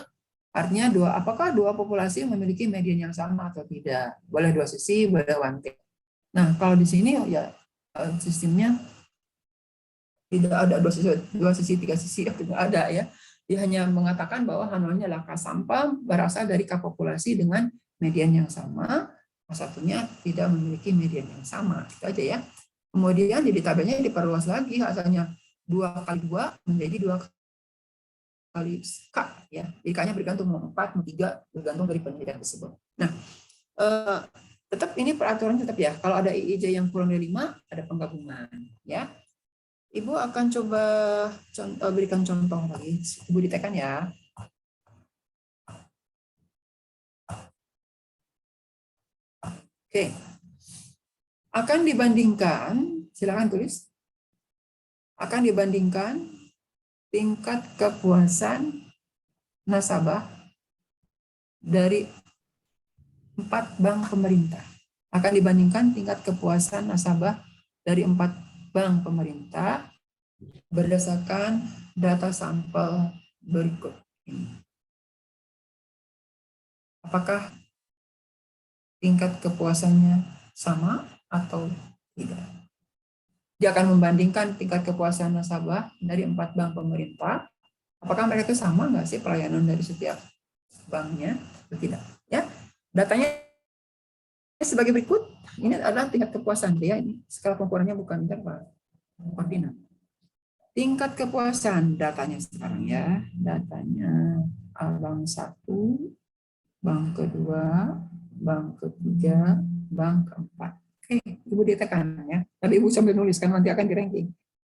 Artinya apakah dua populasi memiliki median yang sama atau tidak? Boleh dua sisi, boleh one take. Nah, kalau di sini ya sistemnya tidak ada dua sisi, tiga sisi, tidak ada ya. Dia hanya mengatakan bahwa H0-nya adalah K sampel berasal dari K populasi dengan median yang sama, satunya tidak memiliki median yang sama. Itu aja ya. Kemudian jadi tabelnya diperluas lagi, asalnya 2 kali 2 menjadi 2 kali K ya. Jadi K-nya bergantung mau 4, mau 3, bergantung dari penelitian tersebut. Nah, tetap ini peraturan tetap ya. Kalau ada IIJ yang kurang dari 5, ada penggabungan ya. Ibu akan coba berikan contoh lagi. Ibu ditekan ya. Oke. Akan dibandingkan, silakan tulis. Akan dibandingkan tingkat kepuasan nasabah dari 4 bank pemerintah. akan dibandingkan tingkat kepuasan nasabah dari 4 bank pemerintah berdasarkan data sampel berikut ini. Apakah tingkat kepuasannya sama atau tidak? Dia akan membandingkan tingkat kepuasan nasabah dari 4 bank pemerintah. Apakah mereka itu sama nggak sih pelayanan dari setiap banknya atau tidak? Ya, datanya sebagai berikut. Ini adalah tingkat kepuasan dia. Ini skala pengukurannya bukan interval, koordinat. Tingkat kepuasan datanya sekarang ya, datanya bank 1, bank kedua, bank ketiga, bank keempat. Oke, Ibu ditekan ya. Tadi Ibu sambil nulis kan nanti akan di ranking.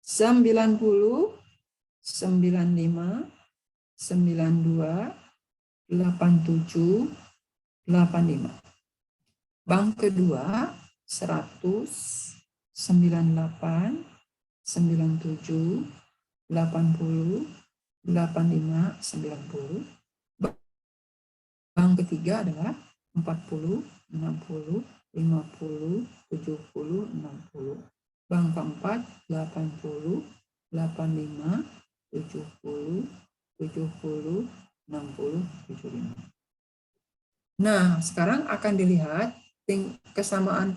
90, 95, 92, 87, 85. Bank kedua 100, 98, 97, 80, 85, 90. Bank ketiga adalah 40, 60, 50, 70, 60. Bank keempat 80, 85, 70, 70, 60, 75. Nah, sekarang akan dilihat kesamaan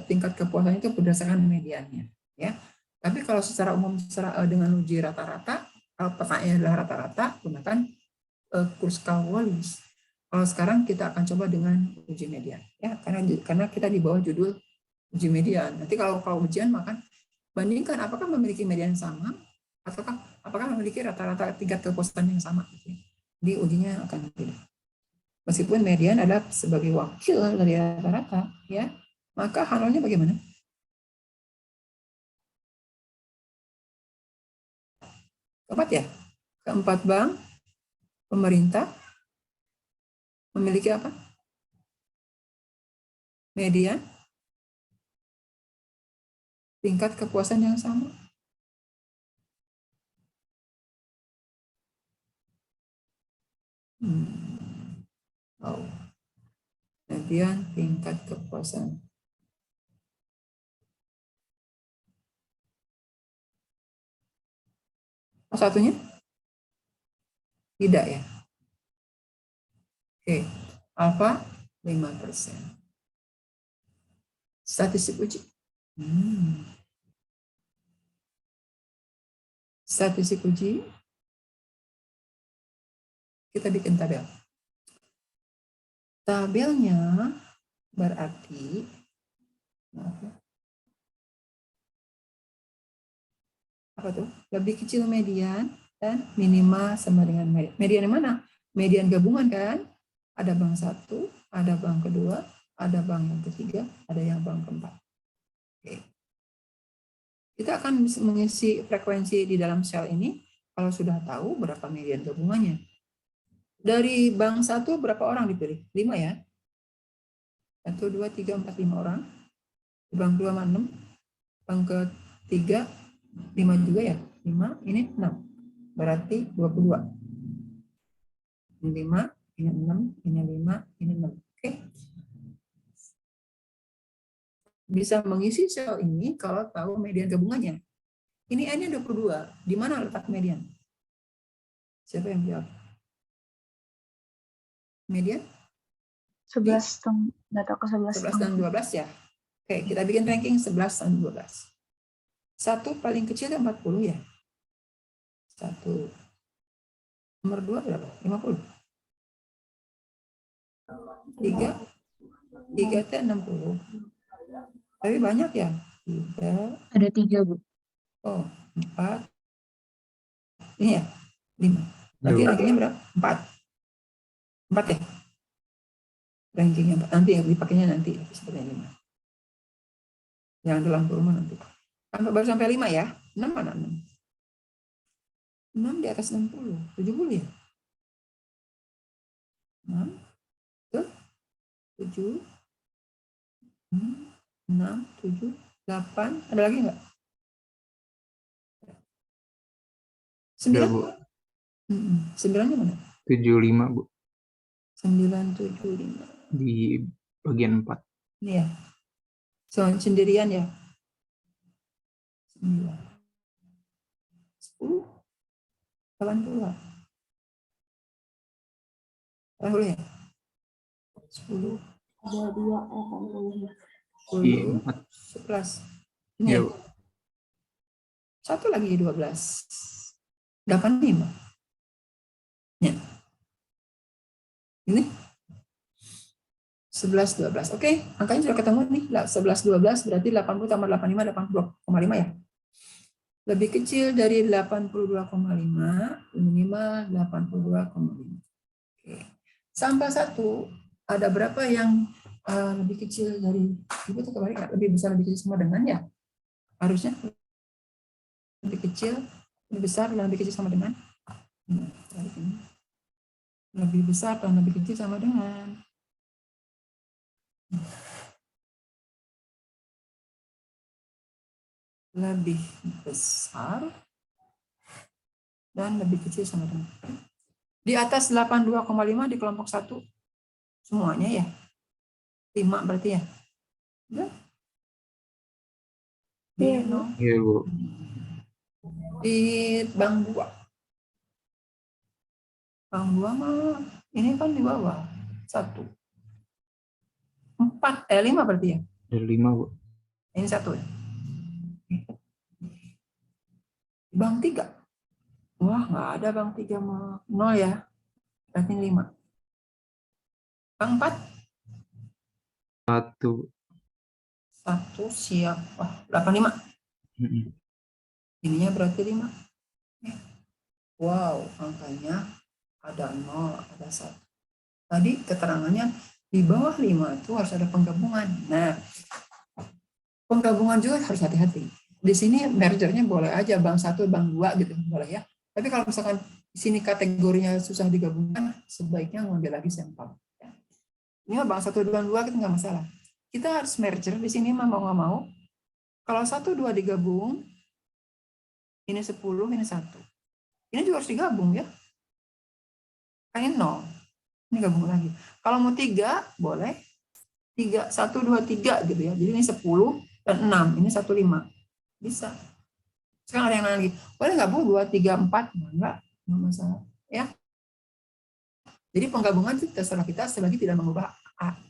tingkat kepuasan itu berdasarkan mediannya, ya. Tapi kalau secara umum dengan uji rata-rata, pertanyaannya adalah rata-rata, gunakan Kruskal-Wallis. Kalau sekarang kita akan coba dengan uji median, ya, karena kita di bawah judul uji median. Nanti kalau ujian maka bandingkan apakah memiliki median yang sama ataukah apakah memiliki rata-rata tingkat kepuasan yang sama. Di ujinya akan beda. Meskipun median adalah sebagai wakil dari rata-rata, ya, maka halnya bagaimana? Keempat ya, keempat bank pemerintah memiliki apa? Median tingkat kepuasan yang sama. Oh. Median tingkat kepuasan. Satunya? Tidak ya. Oke, alfa 5%. Statistik uji. Statistik uji. Kita bikin tabel. Tabelnya berarti apa tuh? Lebih kecil median dan minimal sama dengan median. Median yang mana? Median gabungan kan? Ada bank 1, ada bank kedua, ada bank yang ketiga, ada yang bank keempat. Oke. Kita akan mengisi frekuensi di dalam sel ini kalau sudah tahu berapa median gabungannya. Dari bank 1 berapa orang dipilih? 5 ya. 1, 2, 3, 4, 5 orang. Bank 2 6. Bank ketiga 5 juga ya. 5, ini 6. Berarti 22. Ini 5, ini 6, ini 5, ini 6. Oke. Bisa mengisi sel ini kalau tahu median gabungannya. Ini N-nya 22. Di mana letak median? Siapa yang jawab? Median? 11 data ke 11 dan 12 ya. Oke, kita bikin ranking 11 dan 12. 1 paling kecil 40 ya. 1. Nomor 2 berapa? 50. 3 itu 60. Tapi banyak ya. 3. Ada 3, Bu. Oh, 4. Ini ya, 5. Berarti rankingnya berapa? 4. 4 ya? Rankingnya 4. Nanti yang dipakainya nanti. Sepertinya 5. Yang dalam kurungan nanti. Baru sampai 5 ya? 6 mana? 6. 6 di atas 60. 70 ya? 6. Tuh. 7. 6, 7, 8. Ada lagi enggak? 9. Bu. 9-nya mana? 75, Bu. 9, 7, 5. Di bagian 4. Ini ya. Sendirian ya. 9. 10. 80. 80 ya? 10. Ada 280 ya. 10. 11. Ini ya? Yuk. Satu lagi 12. 85. Ya. Ini 11, 12. Oke, angkanya sudah ketemu nih. 11, 12 berarti 80 tambah 85, 82,5 ya. Lebih kecil dari 82,5, minimal 82,5. Oke. Sampah 1, ada berapa yang lebih kecil dari, itu kebalik, lebih besar, lebih kecil sama dengan ya? Harusnya lebih kecil, lebih besar, dan lebih kecil sama dengan. Lebih besar dan lebih kecil sama dengan. Lebih besar dan lebih kecil sama dengan. Di atas 82,5 di kelompok 1 semuanya ya. 5 berarti ya. Udah? Iya, Bu. Iya, Bu. Di Bang 2. Bang 2 mah ini kan di bawah 1. 4, 5 berarti ya. Ada 5, Bu. Ini 1 ya. Bang 3. Wah, nggak ada Bang 3 mah 0 ya. Berarti 5. Bang 4. 1. 1 siap. Wah, 85. Ininya berarti 5. Wow, angkanya ada 0, ada 1. Tadi keterangannya di bawah 5 itu harus ada penggabungan. Nah, penggabungan juga harus hati-hati. Di sini mergernya boleh aja Bang 1, Bang 2 gitu, boleh ya. Tapi kalau misalkan di sini kategorinya susah digabungkan, sebaiknya ngambil lagi sampel. Ini Bang 1, Bang 2 itu nggak masalah. Kita harus merger di sini mau nggak mau. Kalau 1, 2 digabung, ini 10, ini 1. Ini juga harus digabung ya. Kayak 0. Ini gabung lagi. Kalau mau 3, boleh. 3, 1, 2, 3 gitu ya. Jadi ini 10 dan 6. Ini 1, 5. Bisa. Sekarang ada yang lain lagi. Boleh nggak Bu? 2, 3, 4? Enggak masalah. Ya. Jadi penggabungan itu terserah kita selagi tidak mengubah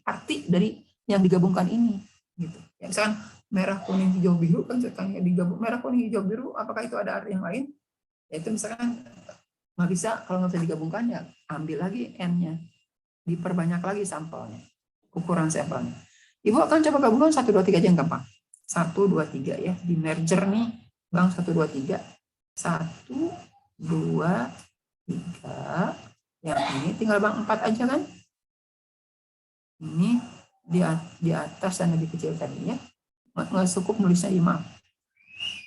arti dari yang digabungkan ini. Gitu. Ya, misalkan merah, kuning, hijau, biru kan sekarang digabung merah, kuning, hijau, biru. Apakah itu ada arti yang lain? Ya, itu misalkan nggak bisa, kalau nggak bisa digabungkan ya ambil lagi N-nya. Diperbanyak lagi sampelnya. Ukuran sampelnya. Ibu akan coba gabungkan 1, 2, 3 aja yang gampang. 1, 2, 3 ya. Di merger nih. Bang 1, 2, 3. 1, 2, 3. Yang ini tinggal Bang 4 aja kan. Ini di atas dan lebih kecil tadinya. Nggak cukup nulisnya 5.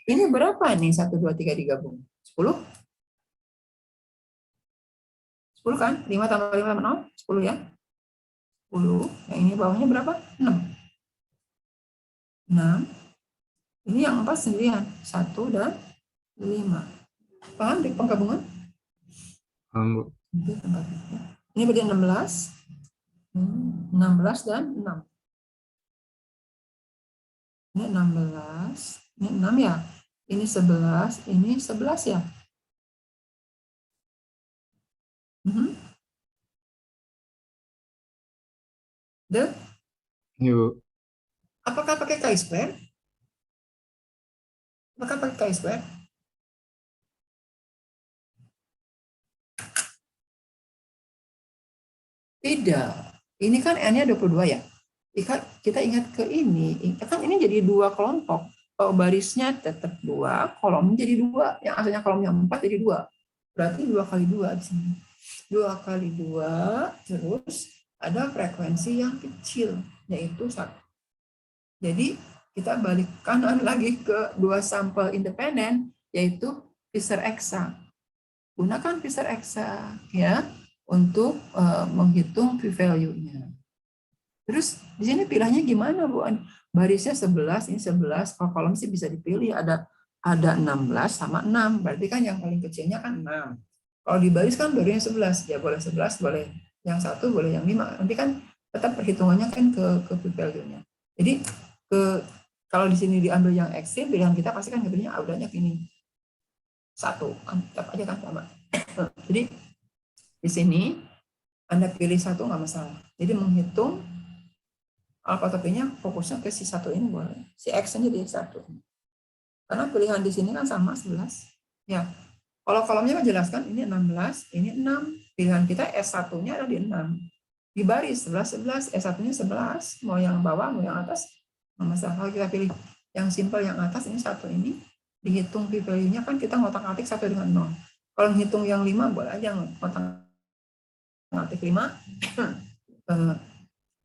Ini berapa nih 1, 2, 3 digabung? 10? 10 kan? 5 tambah 5 tambah 0? 10 ya. 10. Yang ini bawahnya berapa? 6. 6. Ini yang 4 sendirian. 1 dan 5. Paham di penggabungan? Paham, Bu. Ini berarti 16. 16 dan 6. Ini 16. Ini 6 ya. Ini 11. Ini 11 ya. Iya, Bu. Apakah pakai chi-square? Apakah pakai chi-square? Tidak. Ini kan N-nya 22 ya. Kita ingat ke ini. Kan ini jadi 2 kelompok. Barisnya tetap 2, kolomnya jadi 2. Yang asalnya kolomnya 4 jadi 2. Berarti 2 kali 2 di sini. 2 kali 2, terus ada frekuensi yang kecil, yaitu 1. Jadi kita balik kanan lagi ke 2 sampel independen, yaitu Fisher-Exa. Gunakan Fisher-Exa ya untuk menghitung p-value-nya. Terus di sini pilihnya gimana, Bu? Barisnya 11, ini 11, kalau kolom sih bisa dipilih ada 16 sama 6, berarti kan yang paling kecilnya kan 6. Kalau di baris kan barunya 11, ya boleh 11, boleh yang 1, boleh yang 5. Nanti kan tetap perhitungannya kan ke p-value-nya. Jadi kalau di sini diambil yang ekstrim, pilihan kita pasti kan ngambilnya banyak ini. 1, kan tetap aja kan sama. Jadi di sini Anda pilih 1 nggak masalah. Jadi menghitung alfa atau P-nya fokusnya ke si 1 ini boleh. Si X-nya jadi 1. Karena pilihan di sini kan sama 11. Ya. Kalau kolomnya menjelaskan ini 16, ini 6. Pilihan kita S1-nya ada di 6. Di baris 11, 11, S1-nya 11. Mau yang bawah, mau yang atas. Nggak masalah. Kalau kita pilih yang simpel yang atas, ini 1 ini. Dihitung p-value-nya kan kita ngotak-ngatik 1 dengan 0. Kalau menghitung yang 5, boleh aja ngotak-ngatik 5. 5,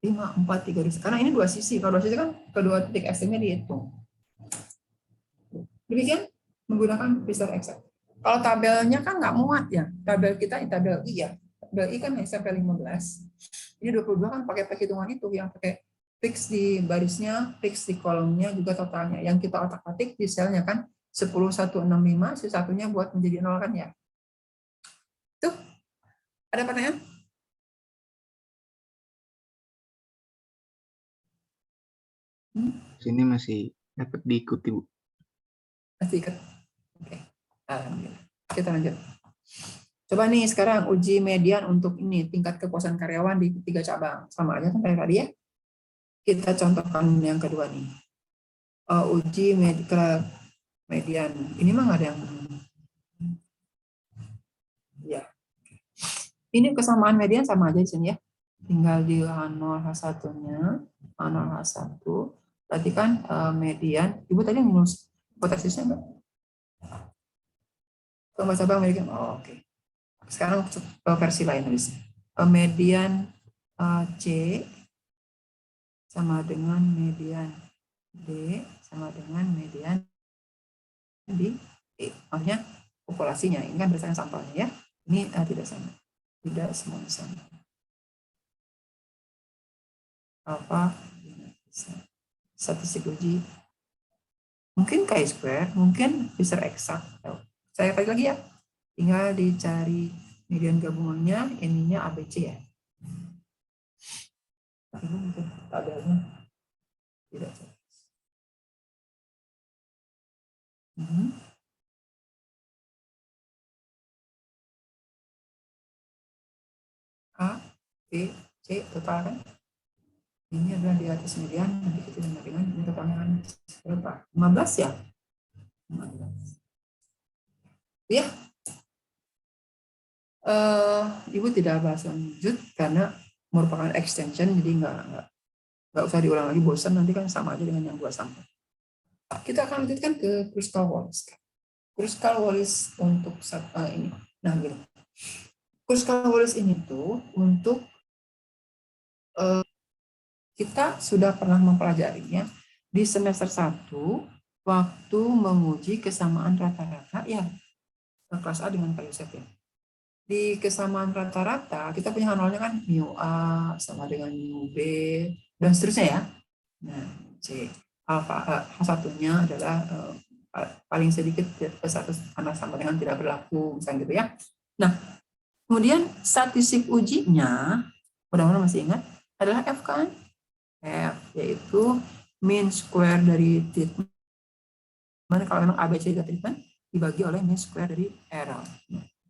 4, 3. Karena ini 2 sisi. Kalau 2 sisi kan kedua titik ekstrimnya dihitung. Demikian menggunakan Fisher Exact. Kalau tabelnya kan nggak muat ya. Tabel kita tabel I ya. Tabel I kan sampai 15. Ini 22 kan pakai perhitungan itu yang pakai fix di barisnya, fix di kolomnya, juga totalnya. Yang kita otak-atik di selnya kan 10.165, si satunya buat menjadi 0 kan ya. Tuh. Ada pertanyaan? Sini masih dapat diikuti, Bu. Masih ikat. Oke. Alhamdulillah. Kita lanjut. Coba nih sekarang uji median untuk ini tingkat kepuasan karyawan di 3 cabang. Sama aja kan kayak tadi ya. Kita contohkan yang kedua nih. Uji median. Ini mah nggak ada yang ya. Ini kesamaan median sama aja di sini ya. Tinggal di H0 H1-nya, H0 H1. Berarti kan median. Ibu tadi nulis hipotesisnya enggak? Coba cabang median. Oh, oke. Sekarang versi lain nulis. Median C sama dengan median D sama dengan median di E. Maksudnya populasinya. Ini kan berdasarkan sampelnya ya. Ini tidak sama. Tidak semua sama. Apa? Statistik uji. Mungkin chi-square, mungkin Fisher Exact. Saya balik lagi ya. Tinggal dicari median gabungannya, ininya ABC ya. Ini tabelnya tidak jelas. A, B, C total kan? Ini adalah di atas median, nanti kita dengan ini totalnya berapa? 15 ya? 15. Ya. Ibu tidak bahas lanjut karena merupakan extension, jadi nggak usah diulang lagi, bosan nanti kan sama aja dengan yang gua sampaikan. Kita akan lanjutkan ke Kruskal-Wallis. Kruskal-Wallis untuk ini. Nah, gini. Kruskal-Wallis ini tuh untuk kita sudah pernah mempelajarinya di semester 1 waktu menguji kesamaan rata-rata ya kelas A dengan Pak Yosef ya. Di kesamaan rata-rata kita punya nolnya kan mu A sama dengan mu B dan seterusnya ya. Nah, C alfa H1-nya adalah paling sedikit satu karena sama dengan tidak berlaku misalnya gitu ya. Nah, kemudian statistik ujinya mudah-mudahan masih ingat adalah F kan? F yaitu mean square dari treatment. Kalau memang ABC juga treatment dibagi oleh mean square dari error.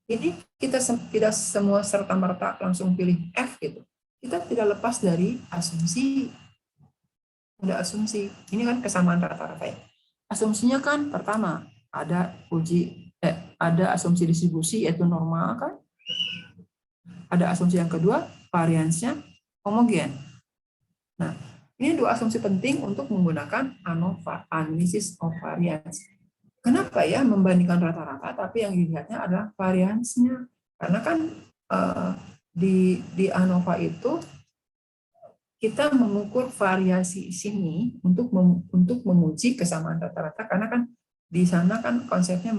Ini kita tidak semua serta-merta langsung pilih F gitu. Kita tidak lepas dari asumsi. Ada asumsi. Ini kan kesamaan rata-rata ya. Asumsinya kan pertama ada ada asumsi distribusi yaitu normal kan. Ada asumsi yang kedua variansnya homogen. Nah, ini 2 asumsi penting untuk menggunakan ANOVA, Analysis of Variance. Kenapa ya membandingkan rata-rata, tapi yang dilihatnya adalah variansnya. Karena kan di ANOVA itu kita mengukur variasi sini untuk menguji kesamaan rata-rata, karena kan di sana kan konsepnya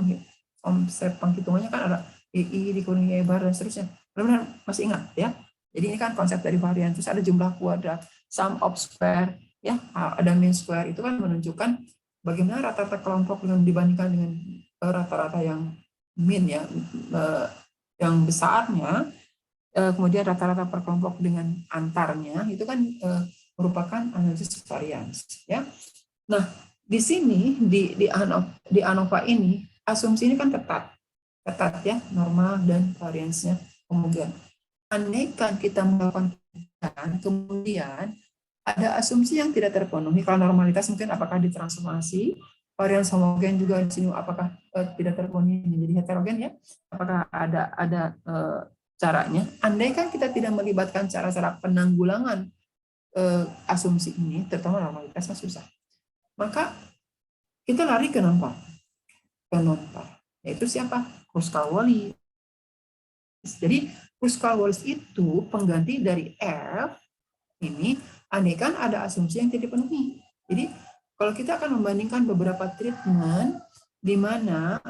konsep penghitungannya kan ada I dikurangi E bar dan seterusnya. Benar-benar masih ingat ya? Jadi ini kan konsep dari varian, terus ada jumlah kuadrat, sum of square, ya ada mean square, itu kan menunjukkan bagaimana rata-rata kelompok dibandingkan dengan rata-rata yang mean ya, yang besarnya, kemudian rata-rata per kelompok dengan antarnya, itu kan merupakan analisis varians, ya. Nah, di sini di ANOVA ini asumsi ini kan ketat ya, normal dan variansnya. Kemudian andaikan kita melakukan kemudian ada asumsi yang tidak terpenuhi. Kalau normalitas mungkin apakah ditransformasi, varian homogen juga di sini apakah tidak terpenuhi menjadi heterogen ya? Apakah ada caranya? Andaikan kita tidak melibatkan cara-cara penanggulangan asumsi ini, terutama normalitasnya susah, maka kita lari ke non-par. Yaitu siapa? Kruskal-Wallis. Jadi Kruskal-Wallis itu pengganti dari F ini, andaikan ada asumsi yang tidak dipenuhi. Jadi kalau kita akan membandingkan beberapa treatment di mana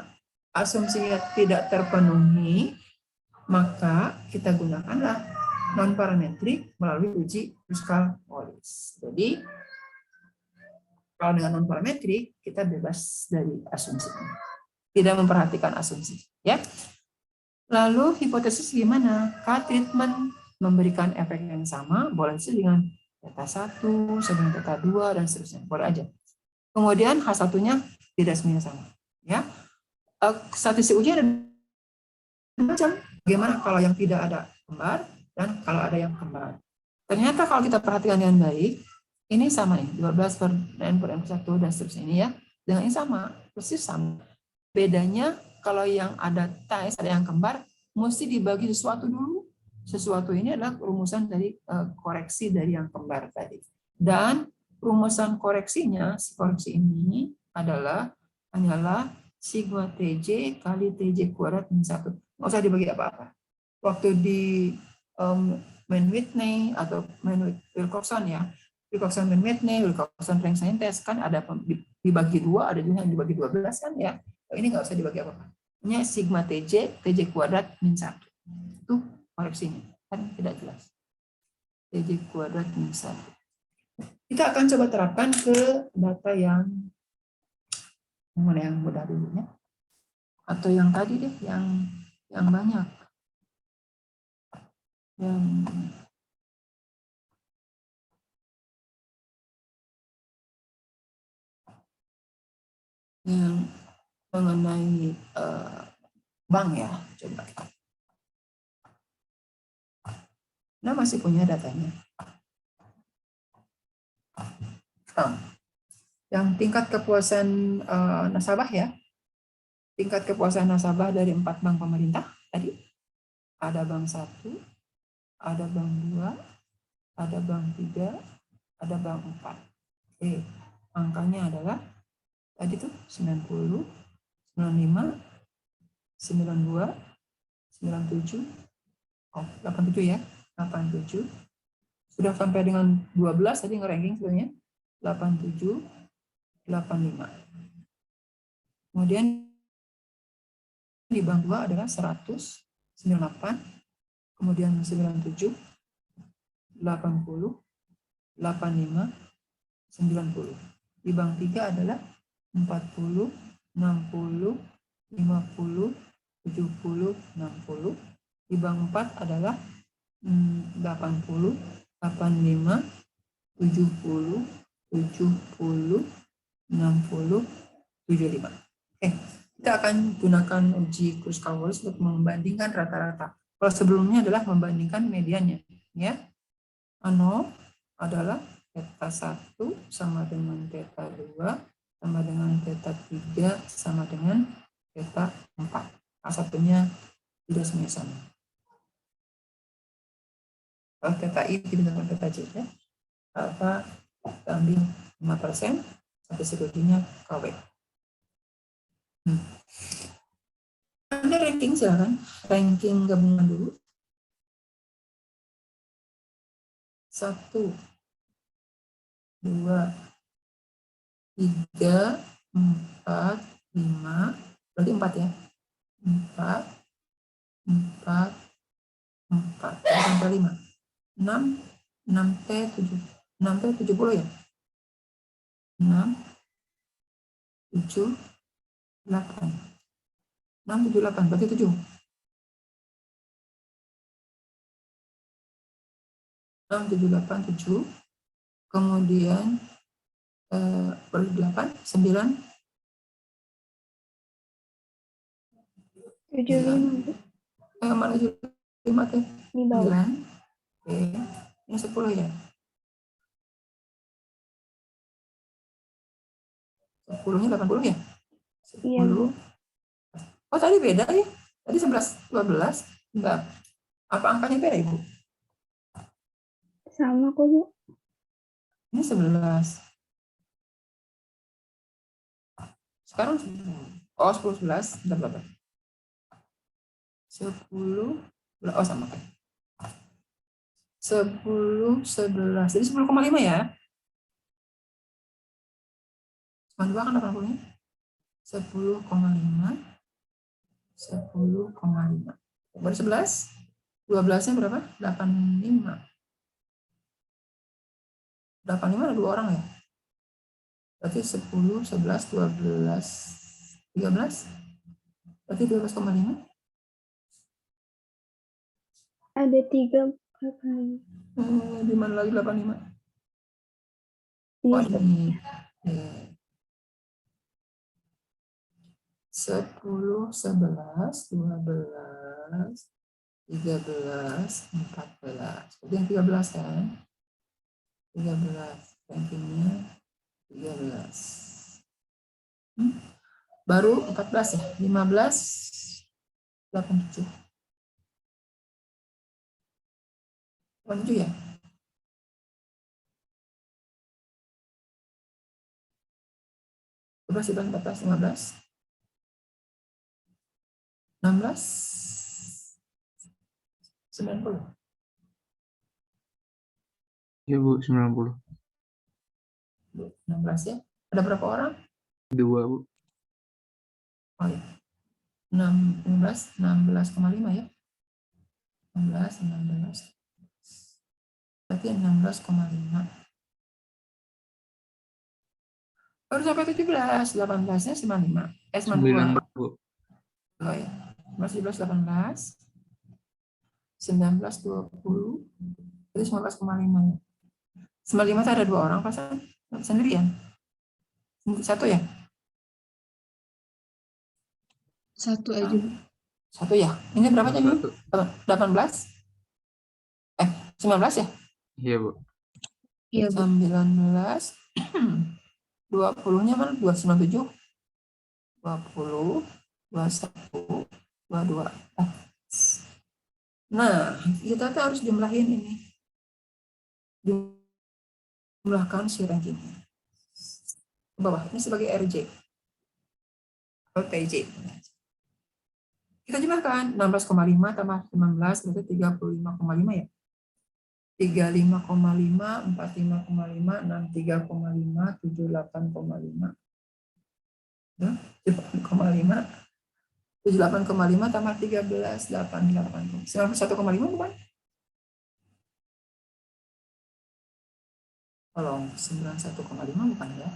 asumsinya tidak terpenuhi, maka kita gunakanlah non-parametrik melalui uji Kruskal-Wallis. Jadi kalau dengan non-parametrik, kita bebas dari asumsi. Tidak memperhatikan asumsi. Ya. Lalu hipotesis gimana? K-treatment memberikan efek yang sama, boleh dengan theta 1, dengan theta 2, dan seterusnya. Boleh aja. Kemudian H1-nya tidak semuanya sama. Ya. Statistik uji ada macam. Bagaimana kalau yang tidak ada kembar, dan kalau ada yang kembar. Ternyata kalau kita perhatikan dengan baik, ini sama nih, 12 per N per N1 dan seterusnya ini ya. Dengan ini sama, persis sama. Bedanya kalau yang ada ties, ada yang kembar, mesti dibagi sesuatu dulu. Sesuatu ini adalah rumusan dari koreksi dari yang kembar tadi. Dan rumusan koreksinya, si koreksi ini hanyalah sigma TJ kali TJ kuadrat min 1. Nggak usah dibagi apa-apa. Waktu di Mann-Whitney atau Mann-Wilcoxon ya, Wilcoxon-Mann-Whitney, Wilcoxon-Frank test kan ada dibagi 2, ada juga yang dibagi 12 kan ya. Ini nggak usah dibagi apa-apa. Ini sigma TJ kuadrat min 1. Itu koreksinya. Kan tidak jelas. TJ kuadrat min 1. Kita akan coba terapkan ke data yang mana yang mudah dulu ya. Atau yang tadi deh, yang banyak. Yang mengenai bank ya, coba. Nah, masih punya datanya. Yang tingkat kepuasan nasabah ya, tingkat kepuasan nasabah dari 4 bank pemerintah tadi, ada bank 1, ada bank 2, ada bank 3, ada bank 4. Oke, angkanya adalah tadi tuh 90, 95, 92, 97, 87 ya, 87. Sudah sampai dengan 12 tadi nge-ranking sebenarnya, 87, 85. Kemudian di bank 2 adalah 100, 98, kemudian 97, 80, 85, 90. Di bank 3 adalah 40, 60, 50, 70, 60. Di bank 4 adalah 80, 85, 70, 70, 60, 75. Oke, kita akan gunakan uji Kruskal-Wallis untuk membandingkan rata-rata. Kalau sebelumnya adalah membandingkan mediannya, ya. Ano adalah theta 1 sama dengan theta 2 sama dengan theta 3 sama dengan theta 4. A1-nya tidak semuanya sama. Kalau theta I dengan theta J ya. Alpha kambing 5%, statistik ujinya KW. Anda ranking silakan, ranking gabungan dulu. 1, 2, 3, 4, 5, berarti 4 ya. 4, sampai 5. 6, 6T, 70 ya. 6, 7, 8. 6, 7, 8, berarti 7. 6, 7, 8, 7. kemudian per 8, 9, 75, Bu. mana 5 tuh? Di bawah. 9. Oke, ini 10 ya. 10-nya 80 ya? Iya, Bu. 10. Oh, tadi beda ya? Tadi 11, 12. Enggak. Apa angkanya beda, Ibu? Sama kok, Bu. Ini 11. Sekarang, oh 10, 11. Bentar, bentar. 10, oh sama kan. 10, 11. Jadi 10,5 ya? Cuma 2 kan 80-nya? 10,5. 10,5. Baru 11. 12-nya berapa? 85. 85 ada 2 orang ya? Berarti 10, 11, 12, 13. Berarti 12,5. Ada 3 berapa? Di mana lagi 85? Ini Oh, ini. 10, 11, 12, 13, 14. Berarti yang 13 kan? 13. Rankingnya 13. Baru 14 ya? 15, 87. 87 ya? Berapa sih? 14, 15, 16, 90. Iya, Bu, 90. 16 ya? Ada berapa orang? 2, Bu. Oh ya. 16,5 ya? 16. Berarti 16,5. Baru sampai 17, 18-nya 95. 9, 92. Bu. Oh ya. 17, 18, 19, 20. Berarti 19,5 ya. 95 itu ada 2 orang pasan sendirian. Satu ya? Satu aja. Satu ya. Ini berapa tadi? 1. 18? 19 ya? Iya, Bu. Iya, Bu. 19. 20-nya mana? 297. 20, 21, 22. Nah, kita tuh harus jumlahin ini. Jumlahkan si rankingnya. Ke bawah, ini sebagai RJ. Atau TJ. Kita jumlahkan 16,5 tambah 19 berarti 35,5 ya. 35,5, 45,5, 63,5, 78,5. 78,5. 78,5 tambah 13, 88. 91,5 bukan? Tolong, 91,5 bukan ya?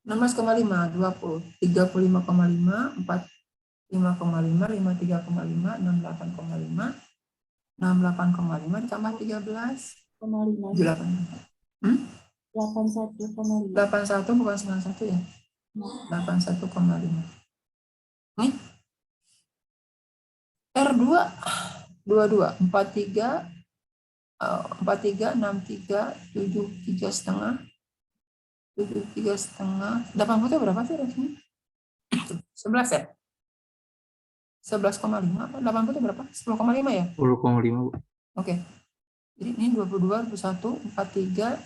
16,5, 20, 35,5, 45,5, 53,5, 68,5, 68,5 ditambah 13, 78. 81 bukan 91 ya? 81,5. Nih. R2 22 43 63 63 73 setengah 73 setengah 80 itu berapa sih rasanya? 11 ya? 11,5 apa 80 itu berapa? 10,5 ya? 10,5, Bu. Oke. Jadi ini 22 21 43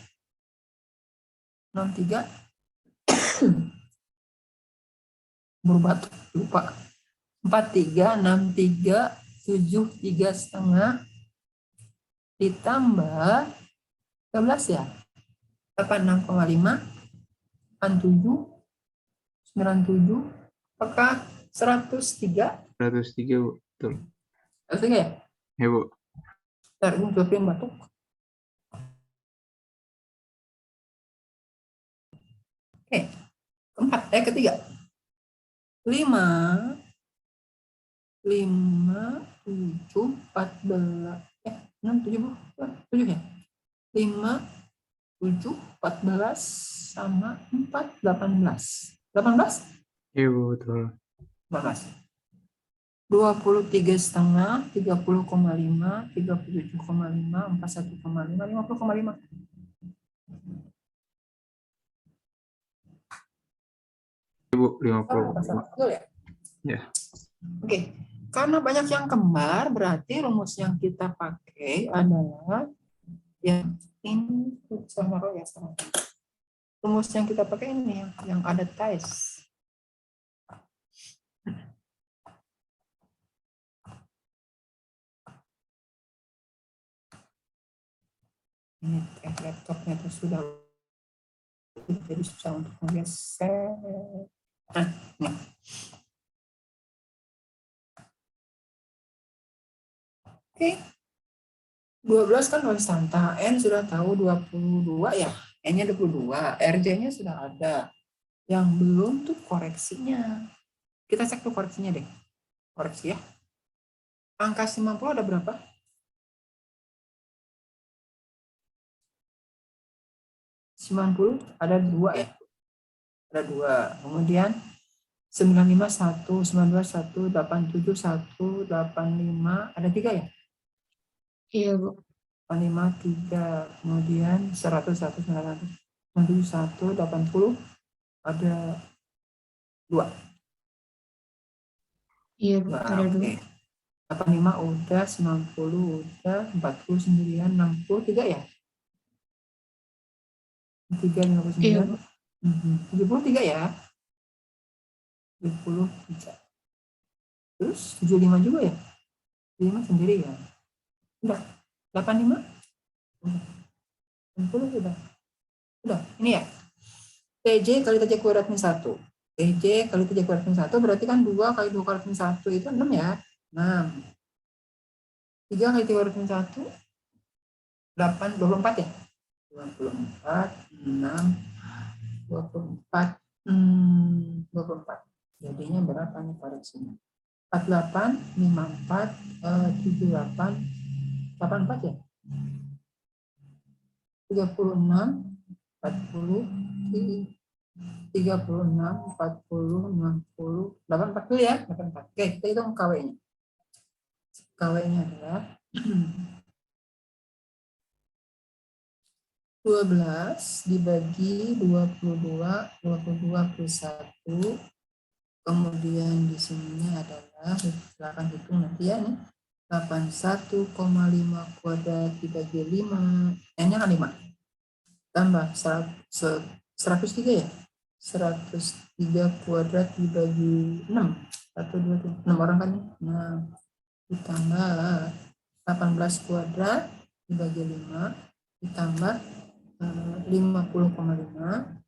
63 berubah tuh, lupa. 43 63 73 setengah ditambah 13 ya. 86,5 87 97 apakah 103? 103, Bu. Betul. 103 ya? Ya, Bu. Ntar ini jawabin batuk. Oke. Keempat, ketiga. 5 7 14 6 7 7 ya. 5 7, 14, sama 4, 18. 18? Iya Bu, betul. 18. 23,5, 30,5, 37,5, 41,5, 50,5. Iya Bu, Salah, 50. betul ya? Ya. Oke, karena banyak yang kembar, berarti rumus yang kita pakai adalah yang ini sama ya sekarang. Rumus yang kita pakai ini yang ada ties. Ini laptopnya itu sudah jadi susah untuk menggeser. Nah, ini. Oke. 12 kan konstanta, N sudah tahu 22 ya. N-nya 22, RJ-nya sudah ada. Yang belum tuh koreksinya. Kita cek tuh koreksinya deh. Koreksi ya. Angka 90 ada berapa? 90 ada 2 ya. Ada 2. Kemudian 95 1, 92 1, 87 1, 85 ada 3 ya? Iya Bu. 85 3, kemudian 100 1 900, 97 1, 80 ada 2. Iya Bu, Nah, ada oke. 85 udah, 90 udah, 49, 63 ya? 3, 59, Iya Bu. 73 ya? 73. Terus 75 juga ya? 75 sendiri ya? Udah. 85? Udah. 60 udah. Udah, ini ya. TJ kali TJ kuadrat min 1. TJ kali TJ kuadrat min 1 berarti kan 2 kali 2 kuadrat min 1 itu 6 ya? 6. 3 kali 3 kuadrat min 1, 8, 24 ya? 24, 6, 24, 24. Jadinya berapa nih koreksinya? 48, 54, 78, 84 ya? 36, 40, 36, 40, 60, 84 ya? 84. Oke, kita hitung KW-nya. KW-nya adalah 12 dibagi 22, 22 plus 1. Kemudian di sininya adalah, silakan hitung nanti ya nih. 81,5 kuadrat dibagi 5, N-nya kan 5. Tambah 103 ya? 103 kuadrat dibagi 6. 1, 2, 3, 6 orang kan nih. Nah, ditambah 18 kuadrat dibagi 5, ditambah 50,5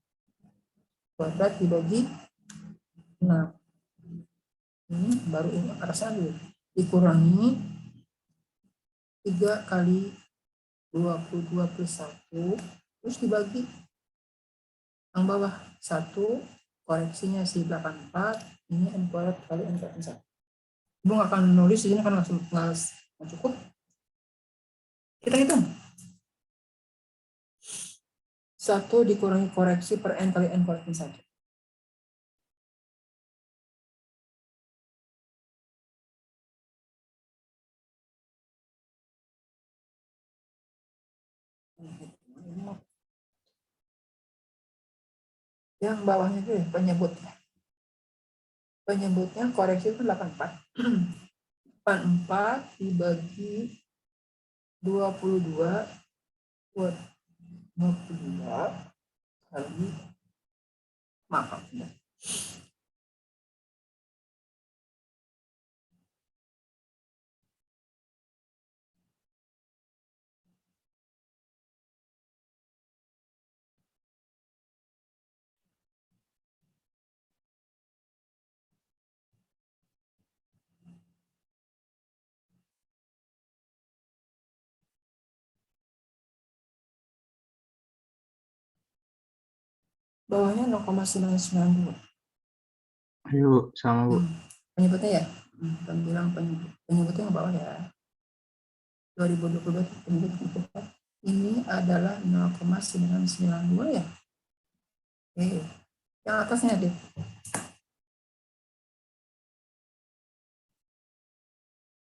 kuadrat dibagi 6. Ini baru ini atasnya dulu. Dikurangi 3 kali 22 plus 1, terus dibagi yang bawah 1, koreksinya si 84, ini N kuadrat kali N kuadrat 1. Ibu nggak akan nulis di sini kan langsung cukup. Kita hitung. 1 dikurangi koreksi per N kali N kuadrat min 1. Yang bawahnya itu ya, penyebutnya. Penyebutnya koreksi itu 84. 84 dibagi 22 buat 22 kali, maaf ya. Bawahnya 0,992. Iya Bu, sama Bu. Penyebutnya ya, kan bilang penyebutnya yang bawah ya. 2022 penyebut. Ini adalah 0,992 ya. Oke. Yang atasnya deh.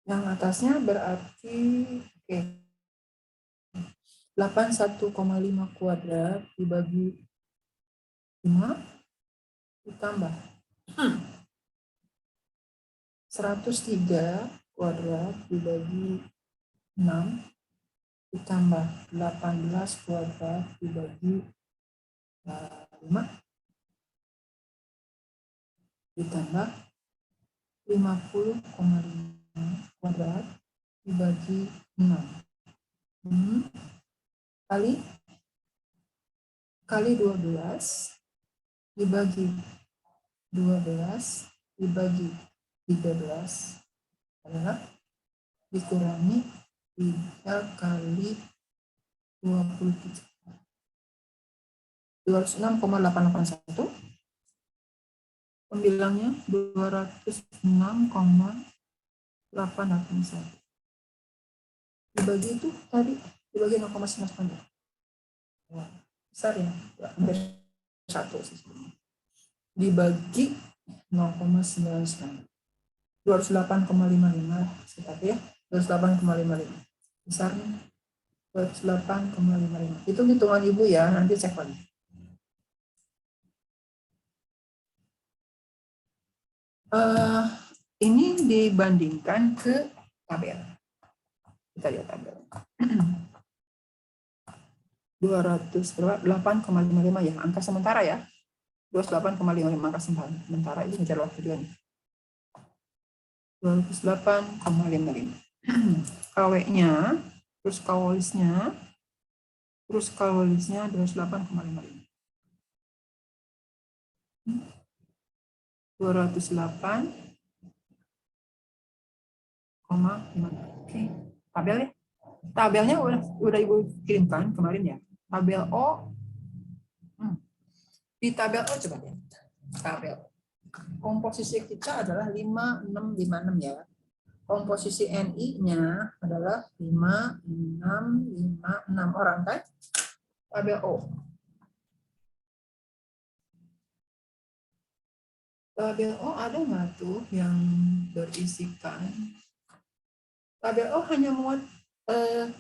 Yang atasnya berarti oke. 81,5 kuadrat dibagi 5 ditambah 103 kuadrat dibagi 6 ditambah 18 kuadrat dibagi 5 ditambah 50,5 kuadrat dibagi 6 kali 12 dibagi 12 dibagi 13 adalah dikurangi 3 kali 27. 206,881. Pembilangnya 206,881. Dibagi itu tadi, dibagi 0,9. Wah, besar ya, hampir 1 sih sebenarnya. Dibagi 0,99. 208,55 sekitar ya, 208,55. Besarnya 208,55. Itu hitungan Ibu ya, nanti cek lagi. Ini dibandingkan ke tabel. Kita lihat tabel. 208,55 ya, angka sementara ya. 208,55 angka sementara, ini ngejar waktu juga nih. 208,55. KW-nya, terus KW-nya 208,55. 208,5. Oke, tabel ya. Tabelnya udah Ibu kirimkan kemarin ya. Tabel O. Di tabel O coba lihat. Tabel. Komposisi kita adalah 5656 ya. Komposisi NI-nya adalah 5656 orang kan? Tabel O. Tabel O ada nggak tuh yang berisikan? Tabel O hanya muat 3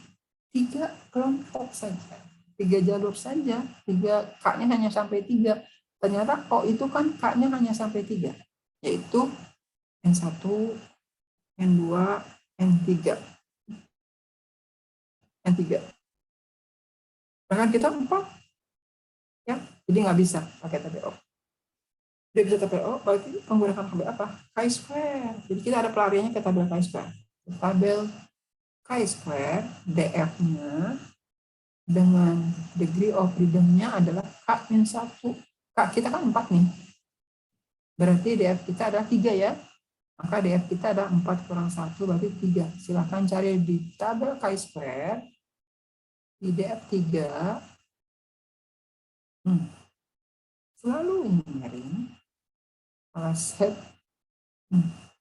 kelompok saja, 3 jalur saja, 3 K-nya hanya sampai 3. Ternyata O itu kan K-nya hanya sampai 3, yaitu N1, N2, N3. Bahkan kita 4, ya, jadi nggak bisa pakai tabel O. Dia bisa tabel O, berarti menggunakan tabel apa? Chi-square. Jadi kita ada pelariannya ke tabel Chi-square. Tabel Chi-square, DF-nya dengan degree of freedom-nya adalah K-1. K kita kan 4 nih. Berarti DF kita adalah 3 ya. Maka DF kita ada 4 kurang 1, berarti 3. Silahkan cari di tabel Chi-square. Di DF 3. Selalu nyari set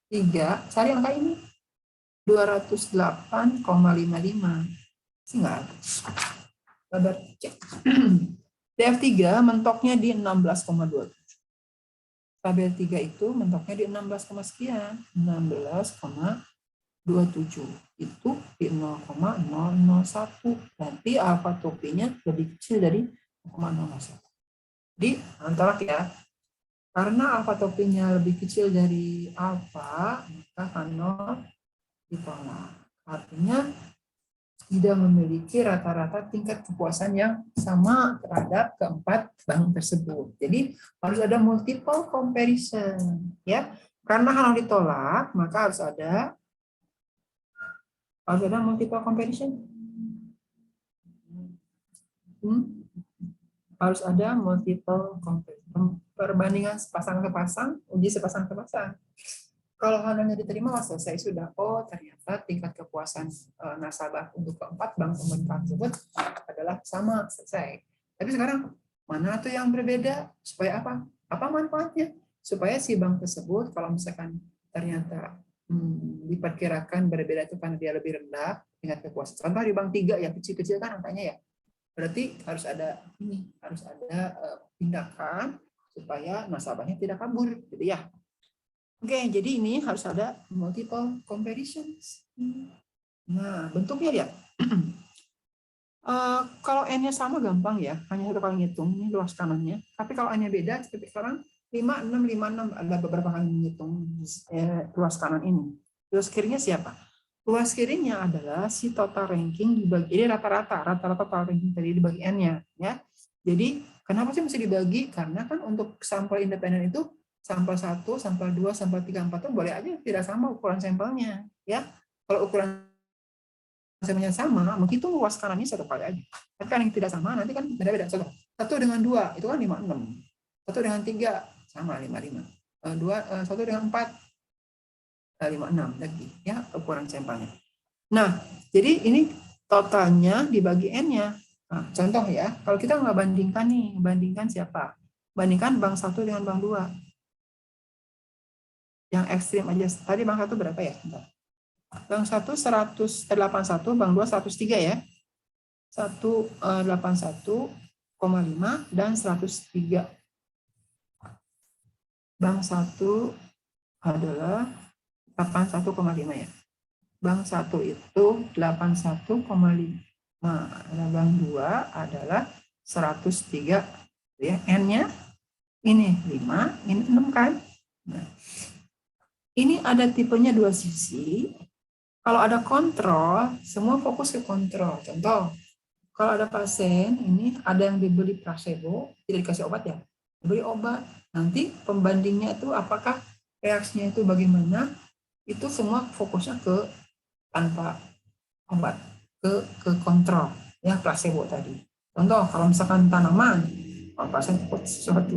3. Cari angka ini. 208,55. Sih nggak ada. Coba cek. DF3 mentoknya di 16,27. Tabel 3 itu mentoknya di 16, sekian. 16,27. Itu di 0,001. Berarti alfa topinya lebih kecil dari 0,01. Jadi antara ya. Karena alfa topinya lebih kecil dari alfa, maka H0 ditolak. Artinya tidak memiliki rata-rata tingkat kepuasan yang sama terhadap keempat bank tersebut. Jadi harus ada multiple comparison, ya. Karena H0 ditolak, maka harus ada multiple comparison. Harus ada multiple comparison. Perbandingan sepasang ke pasang, uji sepasang ke pasang. Kalau H0-nya diterima, selesai sudah. Oh, ternyata tingkat kepuasan nasabah untuk keempat bank pemerintah tersebut adalah sama, selesai. Tapi sekarang, mana tuh yang berbeda? Supaya apa? Apa manfaatnya? Supaya si bank tersebut, kalau misalkan ternyata diperkirakan berbeda itu karena dia lebih rendah, tingkat kepuasan. Contoh di bank 3 yang kecil-kecil kan angkanya ya. Berarti harus ada tindakan supaya nasabahnya tidak kabur, gitu ya. Oke, jadi ini harus ada multiple comparisons. Nah, bentuknya lihat. Kalau N-nya sama gampang ya, hanya satu kali ngitung, ini luas kanannya. Tapi kalau N-nya beda, seperti sekarang 5, 6, 5, 6, ada beberapa kali menghitung luas kanan ini. Luas kirinya siapa? Luas kirinya adalah si total ranking dibagi, ini rata-rata total ranking tadi dibagi N-nya. Ya. Jadi, kenapa sih mesti dibagi? Karena kan untuk sampel independen itu, sampel 1, sampel 2, sampel 3, 4 itu boleh aja tidak sama ukuran sampelnya. Ya. Kalau ukuran sampelnya sama, menghitung luas kanannya satu kali aja. Tapi kan yang tidak sama, nanti kan beda-beda. Satu dengan 2, itu kan 5, 6. Satu dengan 3, sama 5, 5. Satu dengan 4, 5, 6 lagi. Ya, ukuran sampelnya. Nah, jadi ini totalnya dibagi N-nya. Nah, contoh ya, kalau kita nggak bandingkan nih, bandingkan siapa? Bandingkan bank 1 dengan bank 2. Yang ekstrim aja. Tadi bank 1 berapa ya? Bentar. Bank 1 181, bank 2 103 ya. 181,5 dan 103. Bank 1 adalah 81,5 ya. Bank 1 itu 81,5. Nah, bank 2 adalah 103 ya. N-nya ini 5, ini 6 kan. Nah, ini ada tipenya dua sisi. Kalau ada kontrol, semua fokus ke kontrol. Contoh, kalau ada pasien, ini ada yang dibeli placebo, tidak dikasih obat ya, dibeli obat. Nanti pembandingnya itu apakah reaksinya itu bagaimana, itu semua fokusnya ke tanpa obat, ke kontrol, ya placebo tadi. Contoh, kalau misalkan tanaman, kalau pasien ikut sesuatu,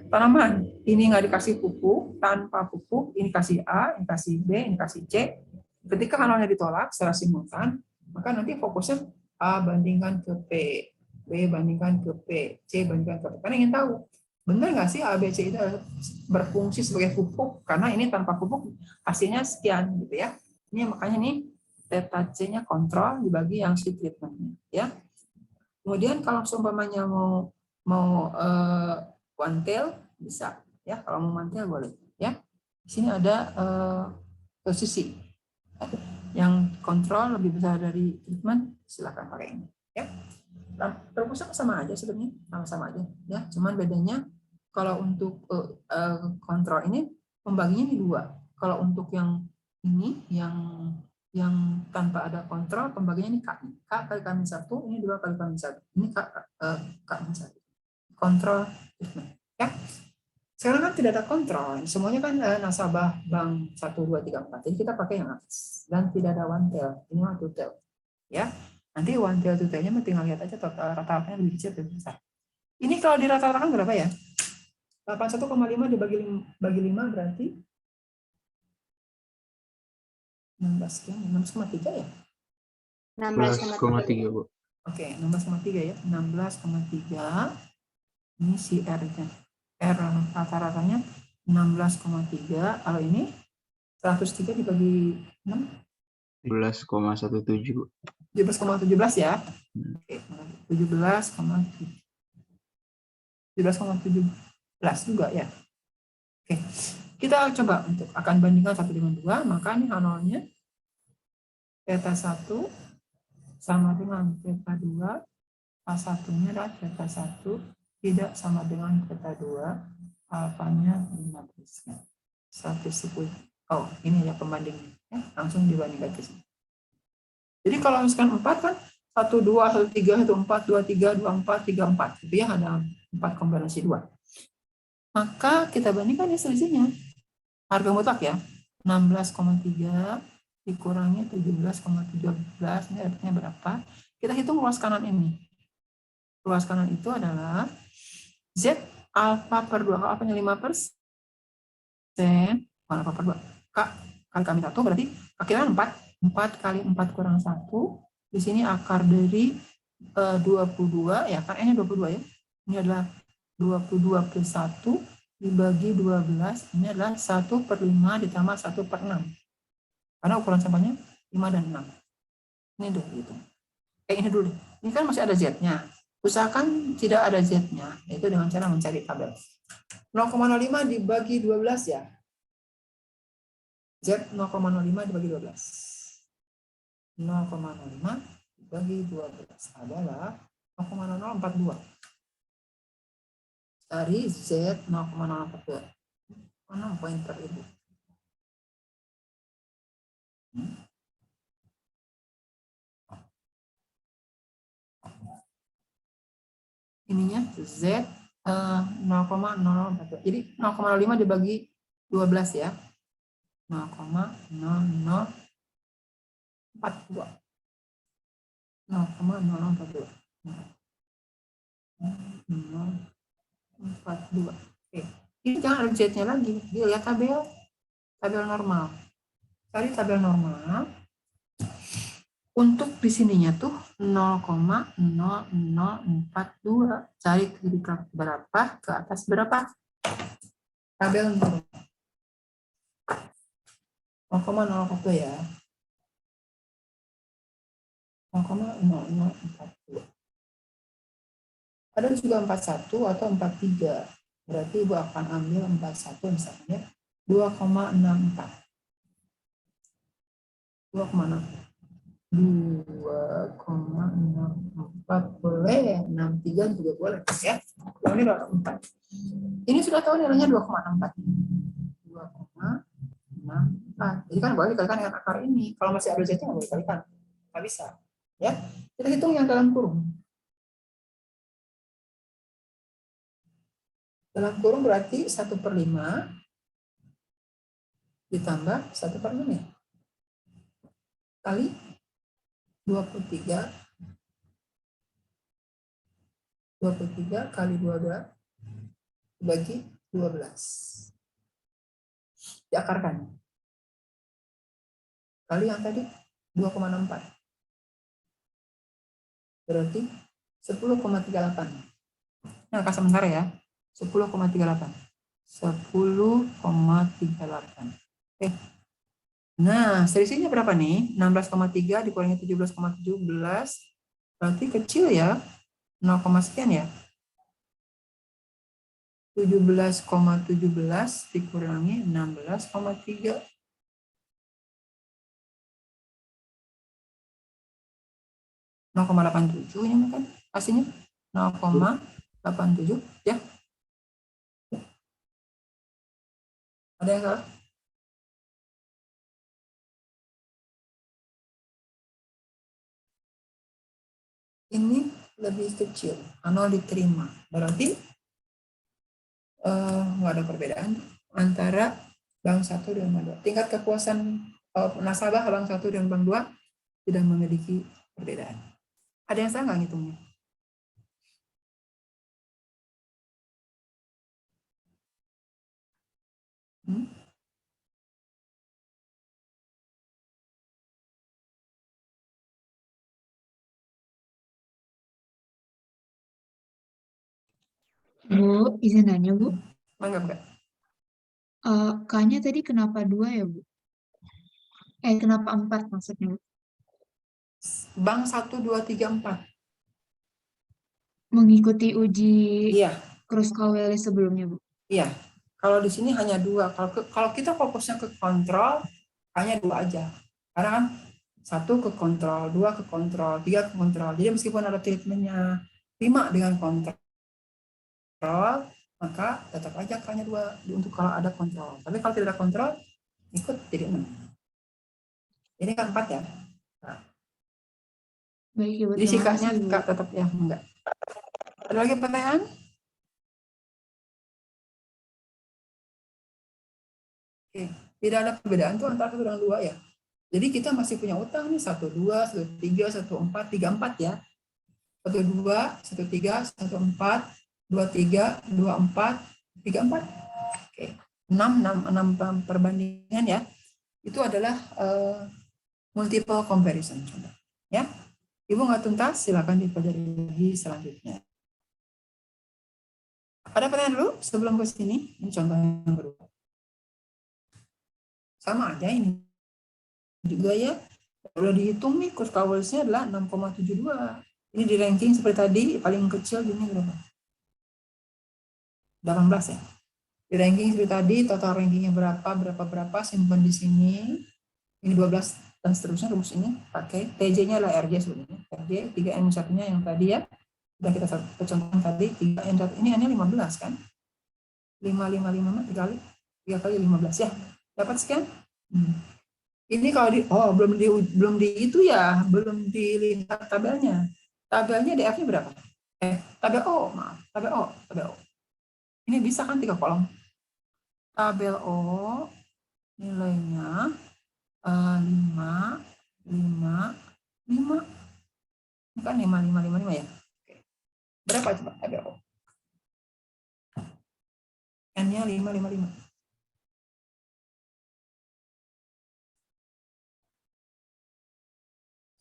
tanaman, ini nggak dikasih pupuk, tanpa pupuk, ini kasih A, ini kasih B, ini kasih C. Ketika analnya ditolak secara simultan, maka nanti fokusnya A bandingkan ke P, B bandingkan ke P, C bandingkan ke P. Karena ingin tahu, benar nggak sih A, B, C itu berfungsi sebagai pupuk? Karena ini tanpa pupuk hasilnya sekian, gitu ya. Ini makanya nih theta C-nya kontrol dibagi yang si treatment-nya, ya. Kemudian kalau seumpamanya mau one tail bisa, ya. Kalau mau one tail boleh, ya. Di sini ada posisi. Yang kontrol lebih besar dari treatment, silakan pakai ini, ya. Rumusnya sama aja sebenarnya, sama-sama aja, ya. Cuman bedanya kalau untuk kontrol ini pembaginya di dua. Kalau untuk yang ini, yang tanpa ada kontrol, pembagiannya ini K kali K-1, ini 2 kali K-1, ini K-1. Kontrol treatment, ya. Sekarang kan tidak ada kontrol, semuanya kan nasabah bank 1, 2, 3, 4. Jadi kita pakai yang atas. Dan tidak ada one tail, ini one two tail. Ya, nanti one tail two tailnya tinggal lihat aja total rata-ratanya lebih kecil lebih besar. Ini kalau dirata-ratakan berapa ya? 81,5 dibagi 5 berarti 16,3 ya? 16,3 Bu. Oke, 16,3 ya. 16,3. Ini si R-nya. R rata-ratanya 16,3. Kalau ini 103 dibagi 6. 17,17 Bu. 17,17 ya. Oke, 17,17 juga ya. Oke. Kita coba untuk akan bandingkan 1 dengan 2, maka ini nolnya theta 1 sama dengan theta 2, A1-nya adalah theta 1 tidak sama dengan theta 2, alfanya 15. 110. Oh, ini ya pembandingnya. Ya, langsung dibandingkan ke sini. Jadi kalau misalkan 4 kan 1, 2, 1, 3, 1, 4, 2, 3, 2, 4, 3, 4. Itu ya ada 4 kombinasi 2. Maka kita bandingkan ya selisihnya. Harga mutlak ya, 16,3 dikurangi 17,17, ini artinya berapa? Kita hitung luas kanan ini. Luas kanan itu adalah Z alfa per 2, kalau alfanya 5%, alfa per 2, K kali kami 1, berarti perkiraan 4 kali 4 kurang 1, di sini akar dari 22, ya kan, ini 22 ya, ini adalah 22 plus 1, dibagi 12, ini adalah 1/5 ditambah 1/6. Karena ukuran sampelnya 5 dan 6. Ini dulu gitu. Ini dulu deh. Ini kan masih ada Z-nya. Usahakan tidak ada Z-nya, yaitu dengan cara mencari tabel. 0,05 dibagi 12 ya. Z 0,05 dibagi 12. 0,05 dibagi 12 adalah 0,0042. Dari Z 0,042. 6 poin per ribu. Ininya Z 0,042. Jadi 0,05 dibagi 12 ya. 0,0042. 0,0042. 0,42. Oke. Ini jangan ada Z-nya lagi. Lihat tabel normal. Cari tabel normal. Untuk di sininya tuh 0,0042. Cari kiri berapa, ke atas berapa? Tabel normal. 0,042 ya. 0,0042. Ada juga 41 atau 43. Berarti Ibu akan ambil 41 misalnya 2,64. 2,64 boleh, 63 juga boleh ya. Yang ini 2,4. Ini sudah tahu nilainya 2,64. 2,64. Jadi kan boleh dikalikan dengan akar ini. Kalau masih ada Z-nya nggak boleh dikalikan. Nggak bisa. Ya. Kita hitung yang dalam kurung. Dalam kurung berarti 1/5 ditambah 1/6 ya. Kali 23 kali 22 dibagi 12. Diakarkan. Kali yang tadi 2,64. Berarti 10,38. Ini angka sementara ya. 10,38. 10,38. Oke. Nah, selisihnya berapa nih? 16,3 dikurangi 17,17. Berarti kecil ya. 0, sekian ya. 17,17 dikurangi 16,3. 0,87 ini kan hasilnya 0,87 ya. Ada yang salah? Ini lebih kecil, 0 diterima. Berarti nggak ada perbedaan antara bank 1 dan bank 2. Tingkat kepuasan nasabah bank 1 dan bank 2 tidak memiliki perbedaan. Ada yang salah nggak ngitungnya? Bu, izin nanya, Bu. Enggak. K-nya tadi kenapa 2 ya, Bu? Kenapa 4 maksudnya, Bu? Bank 1, 2, 3, 4. Mengikuti uji Iya, Kruskal-Wallis sebelumnya, Bu. iya. Kalau di sini hanya 2. Kalau kita fokusnya ke kontrol, hanya 2 aja. Karena kan 1 ke kontrol, 2 ke kontrol, 3 ke kontrol. Jadi meskipun ada treatmentnya 5 dengan kontrol, maka tetap aja hanya 2 untuk kalau ada kontrol. Tapi kalau tidak ada kontrol, ikut jadi 6. Ini kan 4 ya. Nah, Baik, ya, Bu. jadi Terima sikapnya kasih, Bu. tetap ya enggak. Ada lagi pertanyaan? Oke, tidak ada perbedaan tuh antara 1 dan 2 ya. Jadi kita masih punya utang nih 12, 13, 14, 34 ya. 12, 13, 14, 23, 24, 34. Oke. 6 perbandingan ya. Itu adalah multiple comparison contoh. Ya. Ibu nggak tuntas, silakan dipelajari lagi selanjutnya. Ada pertanyaan dulu sebelum ke sini? Ini contoh yang kedua. Sama aja ini juga ya. Udah dihitung nih, Kurzweil-nya adalah 6,72. Ini di ranking seperti tadi, paling kecil ini berapa? 18 ya. Di ranking seperti tadi, total rankingnya berapa, simpan di sini. Ini 12 dan seterusnya, rumus ini pakai TJ-nya lah RJ sebenarnya. RJ 3N1-nya yang tadi ya. Sudah kita contohkan tadi, 3N1 ini hanya 15 kan? 5 dikali 3 kali 15 ya. Dapat sekian? Ini kalau belum dilihat tabelnya. Tabelnya DF-nya berapa? Tabel O. Ini bisa kan 3 kolom. Tabel O nilainya 5. Bukan 5 ya. Oke. Berapa coba tabel O? N-nya 5.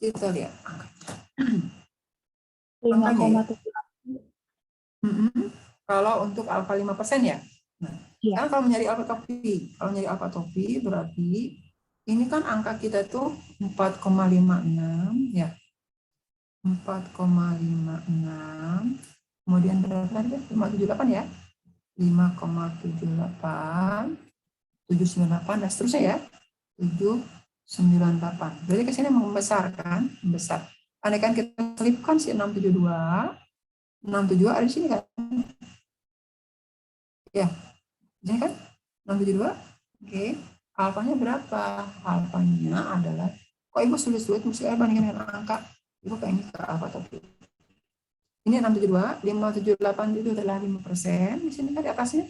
Kita lihat angkanya. 5,7. Kalau untuk alfa 5% ya. Nah, Iya. kan kalau nyari alfa topi berarti ini kan angka kita tuh 4,56 ya. 4,56. Kemudian berapa tadi? 578 ya. 5,78, 798 dan seterusnya ya. 798. Berarti ke sini membesar kan? Membesar. Andaikan kita selipkan si 672 ada di sini kan? Ya, ini kan 672. Oke, alfanya berapa? Alfanya adalah, kok ibu sulit-sulit mesti bandingkan dengan angka. Ibu pengen ke alfa topi. Ini 672, 578 itu adalah 5%. Di sini kan di atasnya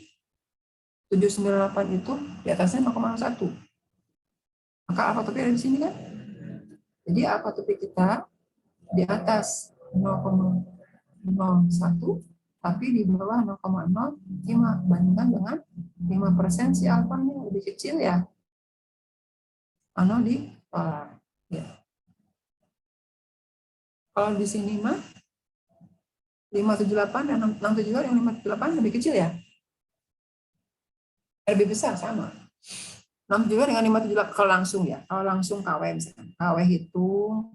798 itu di atasnya 0,1. Maka alfa topi ada di sini kan? Jadi alfa topi kita di atas 0,01 tapi di bawah 0,05 bandingkan dengan 5% si alfanya lebih kecil ya. Ditolak. Ya. Kalau di sini mah 578 dan 672 yang 578 lebih kecil ya. Lebih besar sama. 672 dengan 578 kalau langsung ya. Kalau langsung KW misalkan. KW hitung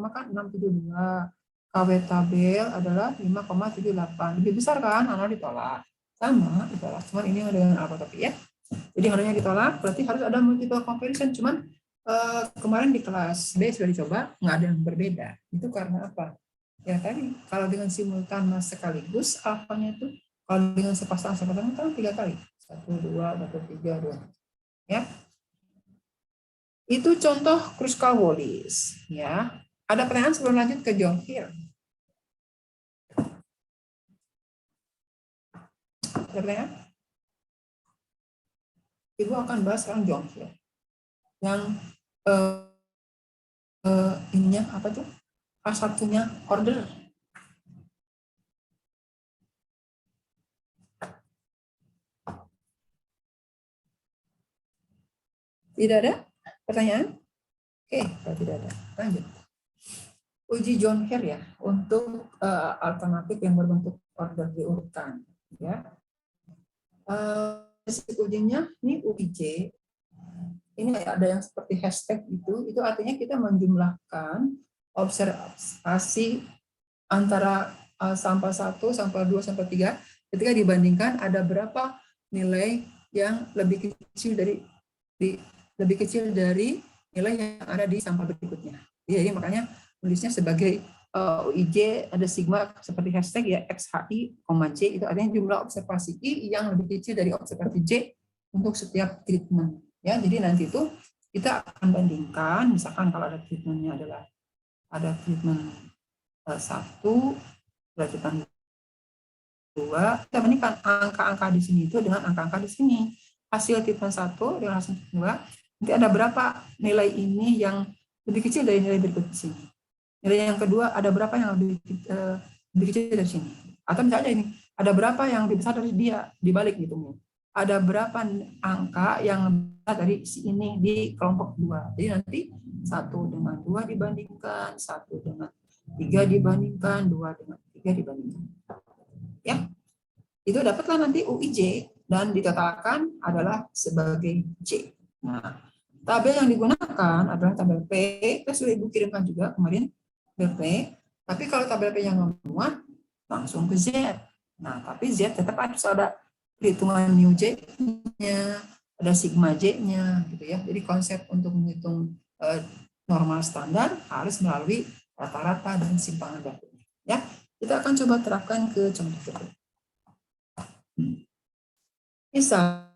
maka 672. KW tabel adalah 5,78. Lebih besar kan? Ditolak. Sama, ditolak. Cuman ini dengan alfa topi ya. Jadi harusnya ditolak, berarti harus ada multiple comparison. Cuman kemarin di kelas B sudah dicoba, nggak ada yang berbeda. Itu karena apa? Ya tadi, kalau dengan simultan sekaligus, alfanya itu, kalau dengan sepasang kan 3 kali. 1, 2, 3, 2. Ya. Itu contoh Kruskal-Wallis. Ya. Ada pertanyaan sebelum lanjut ke John Hill? Ada pertanyaan? Ibu akan bahas sekarang John Hill. Yang ininya apa tuh? Satunya order. Tidak ada pertanyaan? Oke, kalau tidak ada, lanjut. Uji John Hill ya untuk alternatif yang berbentuk order diurutkan. Ya. Ujinya ini UIJ. Ini ada yang seperti hashtag itu artinya kita menjumlahkan observasi antara sampel 1, sampel 2, sampel 3 ketika dibandingkan ada berapa nilai yang lebih kecil dari nilai yang ada di sampel berikutnya. Jadi makanya tulisnya sebagai UIJ ada sigma seperti hashtag ya XHI, J itu artinya jumlah observasi I yang lebih kecil dari observasi J untuk setiap treatment. Ya, jadi nanti itu kita akan bandingkan, misalkan kalau ada treatmentnya adalah ada treatment 1, ada treatment 2, kita bandingkan angka-angka di sini itu dengan angka-angka di sini. Hasil treatment 1 dengan hasil treatment 2, nanti ada berapa nilai ini yang lebih kecil dari nilai berikut di sini. Nilai yang kedua ada berapa yang lebih kecil dari sini. Atau misalnya ini, ada berapa yang lebih besar dari dia dibalik gitu. Ada berapa angka yang dari si ini di kelompok 2. Jadi nanti 1 dengan 2 dibandingkan, 1 dengan 3 dibandingkan, 2 dengan 3 dibandingkan. Ya. Itu dapatlah nanti UIJ dan ditotalkan adalah sebagai J. Nah, Tabel yang digunakan adalah tabel P, kita sudah Ibu kirimkan juga kemarin, tabel P. Tapi kalau tabel P yang memuat, langsung ke Z. Nah, tapi Z tetap harus ada perhitungan mu J-nya, ada sigma J-nya, gitu ya. Jadi konsep untuk menghitung normal standar harus melalui rata-rata dan simpangan bakunya. Ya, kita akan coba terapkan ke contoh berikut. Misal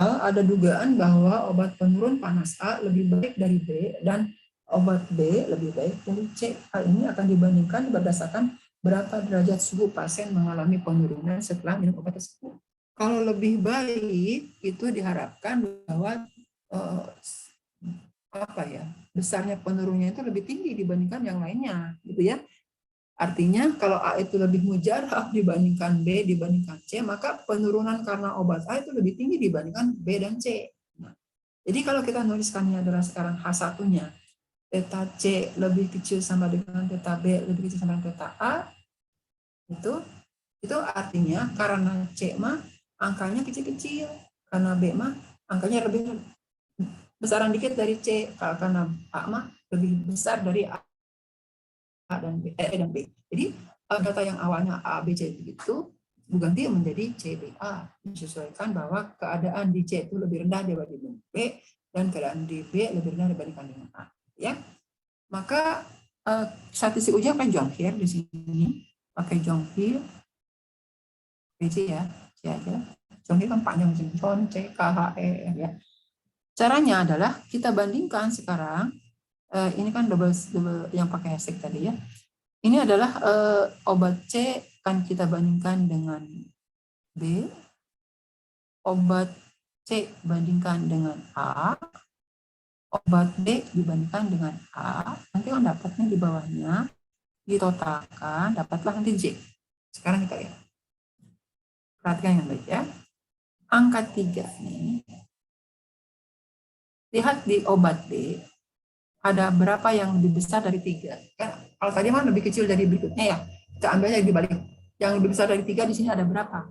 ada dugaan bahwa obat penurun panas A lebih baik dari B dan obat B lebih baik dari C. Hal ini akan dibandingkan berdasarkan berapa derajat suhu pasien mengalami penurunan setelah minum obat tersebut. Kalau lebih baik itu diharapkan bahwa besarnya penurunnya itu lebih tinggi dibandingkan yang lainnya, gitu ya. Artinya kalau A itu lebih mujarab dibandingkan B dibandingkan C, maka penurunan karena obat A itu lebih tinggi dibandingkan B dan C. Nah, jadi kalau kita nuliskannya adalah sekarang H1-nya, theta C lebih kecil sama dengan theta B lebih kecil sama dengan theta A, itu artinya karena C mah angkanya kecil-kecil, karena B mah angkanya lebih besaran dikit dari C, karena A mah lebih besar dari A dan B, dan B. Jadi data yang awalnya A, B, C begitu berganti menjadi C, B, A. Disesuaikan bahwa keadaan di C itu lebih rendah dibanding B dan keadaan di B lebih rendah dibandingkan dengan A. Ya, maka statistik ujian pakai Jonghir di sini, pakai Jonghir, C ya, C aja. Jonghir kan panjang sih, John, C, K, H, E, ya. Caranya adalah kita bandingkan sekarang. Ini kan double yang pakai hashtag tadi ya. Ini adalah obat C kan kita bandingkan dengan B, obat C bandingkan dengan A, obat B dibandingkan dengan A. Nanti kan dapatnya di bawahnya, ditotalkan, dapatlah nanti J. Sekarang kita lihat. Perhatikan yang baik ya. Angka 3 nih. Lihat di obat B, ada berapa yang lebih besar dari 3? Kan kalau tadi mah lebih kecil dari berikutnya ya. Kita ambil yang dibalik. Yang lebih besar dari 3 di sini ada berapa?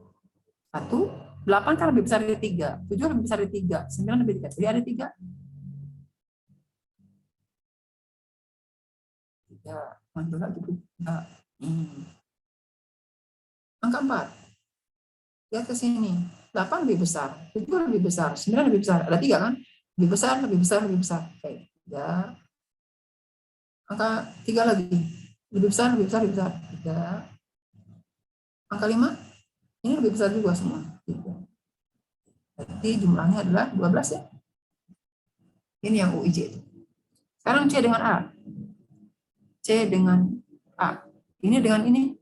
1, 8 kan lebih besar dari 3, 7 lebih besar dari 3, 9 lebih besar. Jadi ada 3. 3, mantul lagi Bu. Angka 4. Lihat ke sini. 8 lebih besar, 7 lebih besar, 9 lebih besar. Ada 3 kan? Lebih besar, lebih besar, lebih besar. Oke, 3. Angka 3 lagi. Lebih besar, lebih besar, lebih besar. 3. Angka 5. Ini lebih besar juga semua. 3. Jadi jumlahnya adalah 12 ya. Ini yang UIJ itu. Sekarang C dengan A. C dengan A. Ini dengan ini.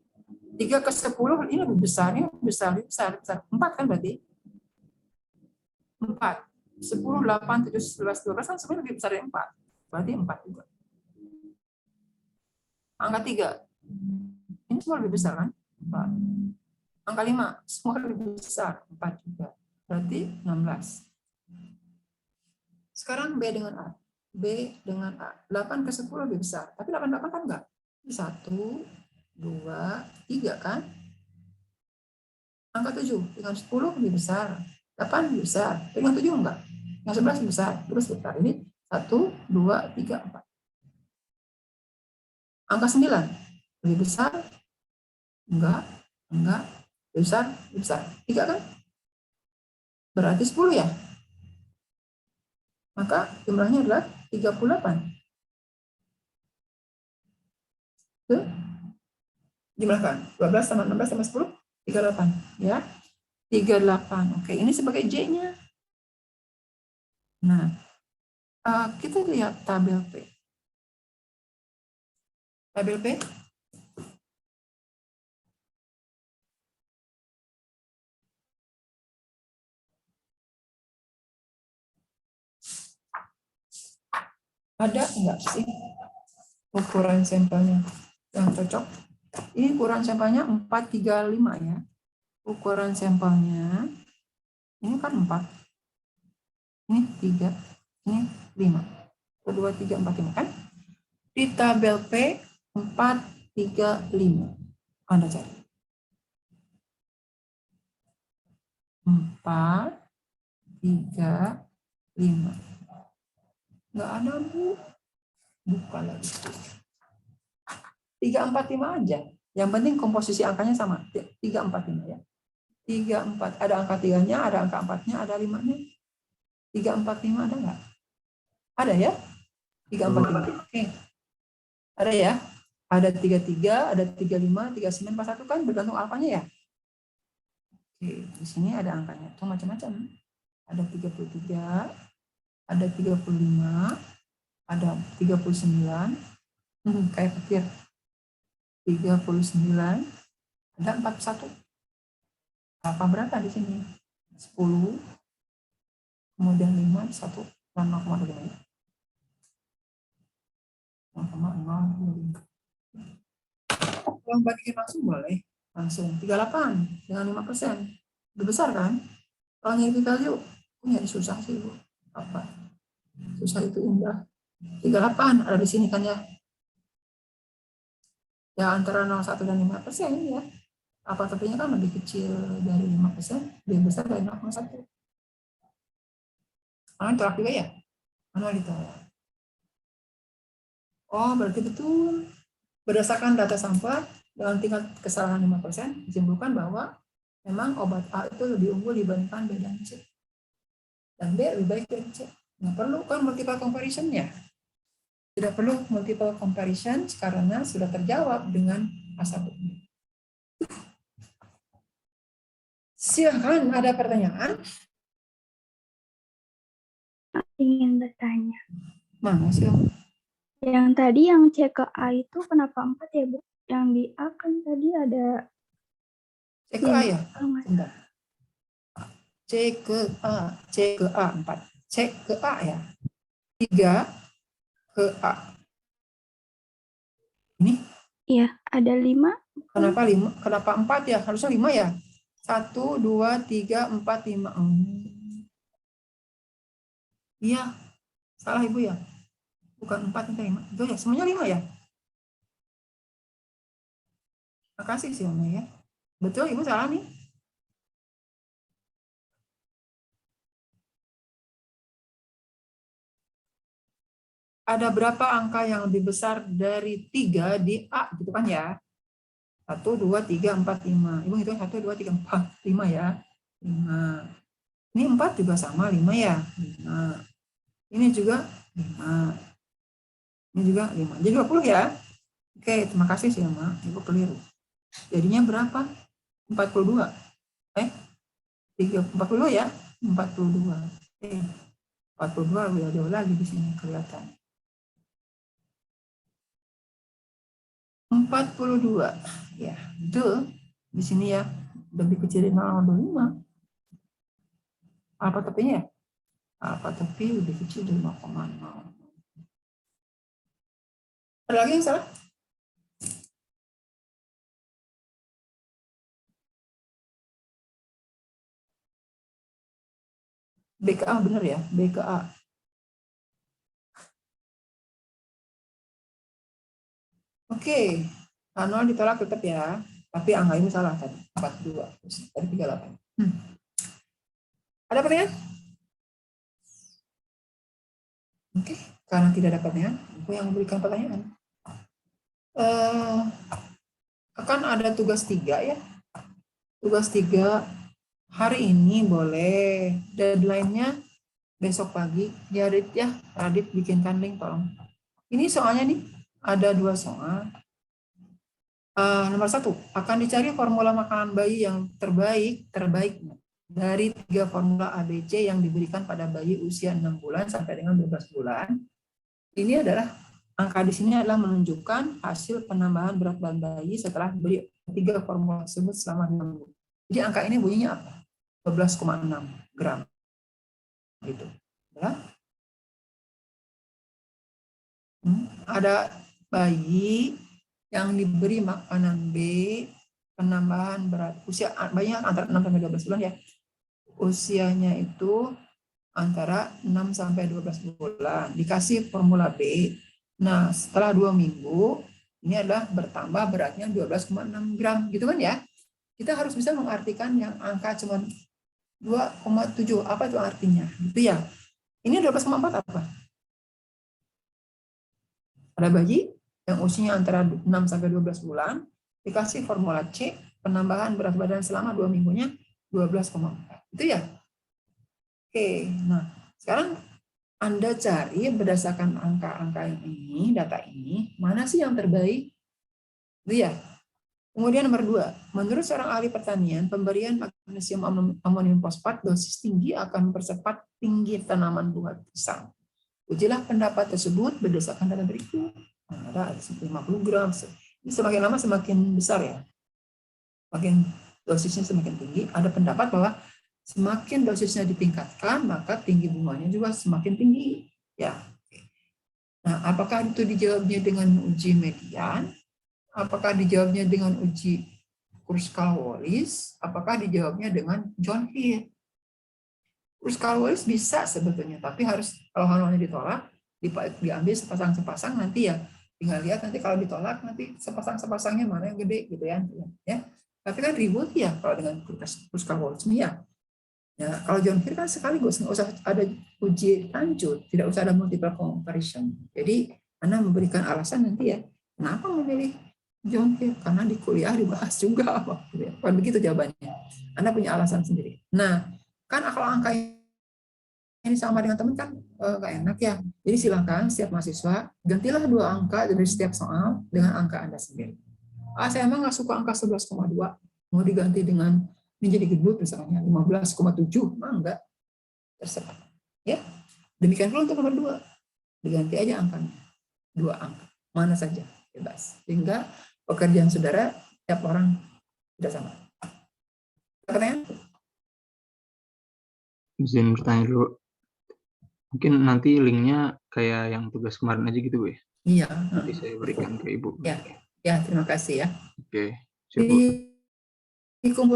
3 ke 10 ini lebih besar. Ini lebih besar, lebih besar, lebih besar. 4 kan berarti? 4. 10, 8, 7, 11, 12 kan sebenarnya lebih besar dari 4. Berarti 4 juga. Angka 3. Ini semua lebih besar kan? 4. Angka 5. Semua lebih besar. 4 juga. Berarti 16. Sekarang B dengan A. B dengan A. 8 ke 10 lebih besar. Tapi 8 kan enggak. 1, 2, 3 kan? Angka 7 dengan 10 lebih besar. 8 lebih besar. Dengan 7 enggak. Yang 11 lebih besar. Terus besar. Ini 1, 2, 3, 4. Angka 9 lebih besar. Enggak. Lebih besar. Lebih besar. 3 kan? Berarti 10 ya. Maka jumlahnya adalah 38. Tuh. Jumlahkan. 12 tambah 16 tambah 10, 38. Ya. 38. Oke, ini sebagai J-nya. Nah, kita lihat tabel P. Tabel P. Ada enggak sih ukuran sampelnya yang cocok? Ini ukuran sampelnya 435 ya. Ukuran sampelnya ini kan 4. Ini 3, ini 5. 1, 2, 3, 4, 5 kan? Di tabel P 4, 3, 5. Anda cari. 4, 3, 5. Nggak ada, Bu. Bukan lagi. 3, 4, 5 aja. Yang penting komposisi angkanya sama. 3, 4, 5 ya. 3, 4. Ada angka 3-nya, ada angka 4-nya, ada 5-nya. 3, 4, 5 ada nggak? Ada ya? 3, 4, 5. Oke. Ada ya? Ada 33, ada 35, 39, 41 kan bergantung alfanya ya. Oke, di sini ada angkanya. Itu macam-macam. Ada 33, ada 35, ada 39, kayak petir. 39, ada 41. Apa berapa di sini? 10, kemudian 5, 1, dan 0,25. 0,025. Kalau bagiin langsung boleh. Langsung 38 dengan 5%. Lebih besar kan? Kalau nyari value, nyari susah sih, Bu. Apa? Susah itu indah. 38 ada di sini kan ya. Ya antara 0,1 dan 5% ya. Apa tepinya kan lebih kecil dari 5%, lebih besar dari 0,1. Mana ditolak juga ya? Mana ditolak? Oh, berarti betul. Berdasarkan data sampel dengan tingkat kesalahan 5%, disimpulkan bahwa memang obat A itu lebih unggul dibandingkan B dan C. Dan B lebih baik dari C. Nggak perlu kan multiple comparison ya? Tidak perlu multiple comparison karena sudah terjawab dengan A1. Silakan, ada pertanyaan? Ingin bertanya. Mana sih? Yang tadi yang C ke A itu kenapa 4 ya, Bu? Yang di A kan tadi ada C ke A ya? kalau nggak Bentar. C ke A 4. C ke A ya? 3 ke A. Ini Iya, ada 5. kenapa 5? Kenapa 4 ya? Harusnya 5 ya? 1, 2, 3, 4, 5. Iya, salah Ibu ya? Bukan 4, itu 5. Itu ya, semuanya 5 ya? Makasih sih Oma ya. Betul, Ibu salah nih. Ada berapa angka yang lebih besar dari 3 di A gitu kan ya? 1, 2, 3, 4, 5. Ibu hitung 1, 2, 3, 4, 5 ya. 5. Ini 4 juga sama 5 ya. 5. Ini juga 5. Ini juga 5. Jadi 20 ya. Oke, terima kasih sih Oma. Ibu keliru. Jadinya berapa? 42. 42 ya? 42. Oke. 42 udah jauh lagi di sini kelihatan. 42. Ya, betul. Di sini ya, lebih kecil dari 0,25. Apa tepinya ya? Apa tepi lebih kecil dari 0,0. Ada lagi yang salah? B ke A benar ya? B ke A. Oke. K0 ditolak tetap ya. Tapi angka ini salah tadi. 42. Tadi 38. Ada pertanyaan? Oke. Karena tidak ada pertanyaan, aku yang memberikan pertanyaan. Akan ada tugas 3 ya. Tugas 3 hari ini boleh. Deadline-nya besok pagi. Ya, Radit ya. Radit bikinkan link tolong. Ini soalnya nih. Ada 2 soal. Nomor 1, akan dicari formula makanan bayi yang terbaik dari 3 formula ABC yang diberikan pada bayi usia 6 bulan sampai dengan 12 bulan. Ini adalah angka di sini adalah menunjukkan hasil penambahan berat badan bayi setelah diberi 3 formula tersebut selama 6 bulan. Jadi angka ini bunyinya apa? 12,6 gram. Gitu. Ya. Ada bayi yang diberi makanan B, penambahan berat usia bayinya antara 6 sampai 12 bulan ya. Usianya itu antara 6 sampai 12 bulan. Dikasih formula B. Nah, setelah 2 minggu ini adalah bertambah beratnya 12,6 gram gitu kan ya. Kita harus bisa mengartikan yang angka cuma 2,7. Apa itu artinya? Gitu ya. Ini 12,4 apa? Ada bayi yang usianya antara 6 sampai 12 bulan, dikasih formula C, penambahan berat badan selama 2 minggunya 12,4. Itu ya? Oke, nah sekarang Anda cari berdasarkan angka-angka yang ini, data ini, mana sih yang terbaik? Itu ya. Kemudian nomor 2, menurut seorang ahli pertanian, pemberian magnesium amonium fosfat dosis tinggi akan mempercepat tinggi tanaman bunga pisang. Ujilah pendapat tersebut berdasarkan data berikut. Nah, ada 50 gram. Ini semakin lama semakin besar ya. Makin dosisnya semakin tinggi. Ada pendapat bahwa semakin dosisnya ditingkatkan, maka tinggi bunganya juga semakin tinggi. Ya. Nah, apakah itu dijawabnya dengan uji median? Apakah dijawabnya dengan uji Kruskal-Wallis? Apakah dijawabnya dengan John Heath? Kruskal-Wallis bisa sebetulnya, tapi harus kalau haluannya ditolak, diambil sepasang-sepasang, nanti ya tinggal lihat nanti kalau ditolak nanti sepasang-sepasangnya mana yang gede gitu ya. Tapi kan ribut ya kalau dengan Kruskal-Wallis ya. Ya, kalau John Heath kan sekaligus nggak usah ada uji lanjut, tidak usah ada multiple comparison. Jadi Anda memberikan alasan nanti ya, kenapa memilih John Heath? Karena di kuliah dibahas juga. Bukan begitu jawabannya. Anda punya alasan sendiri. Nah, kan kalau angka ini sama dengan teman kan nggak enak ya. Jadi silakan setiap mahasiswa gantilah 2 angka dari setiap soal dengan angka Anda sendiri. Saya emang nggak suka angka 11,2. Mau diganti dengan menjadi gedut misalnya 15,7, enggak. Terserah. Ya. Demikian pula untuk nomor 2. Diganti aja angkanya. 2 angka. Mana saja. Bebas. Sehingga pekerjaan saudara tiap orang tidak sama. Pertanyaan? Izin bertanya dulu. Mungkin nanti linknya kayak yang tugas kemarin aja gitu, Bu ya? Iya. Nanti saya berikan ke Ibu. Ya, terima kasih ya. Oke, siap, Bu. Dikumpul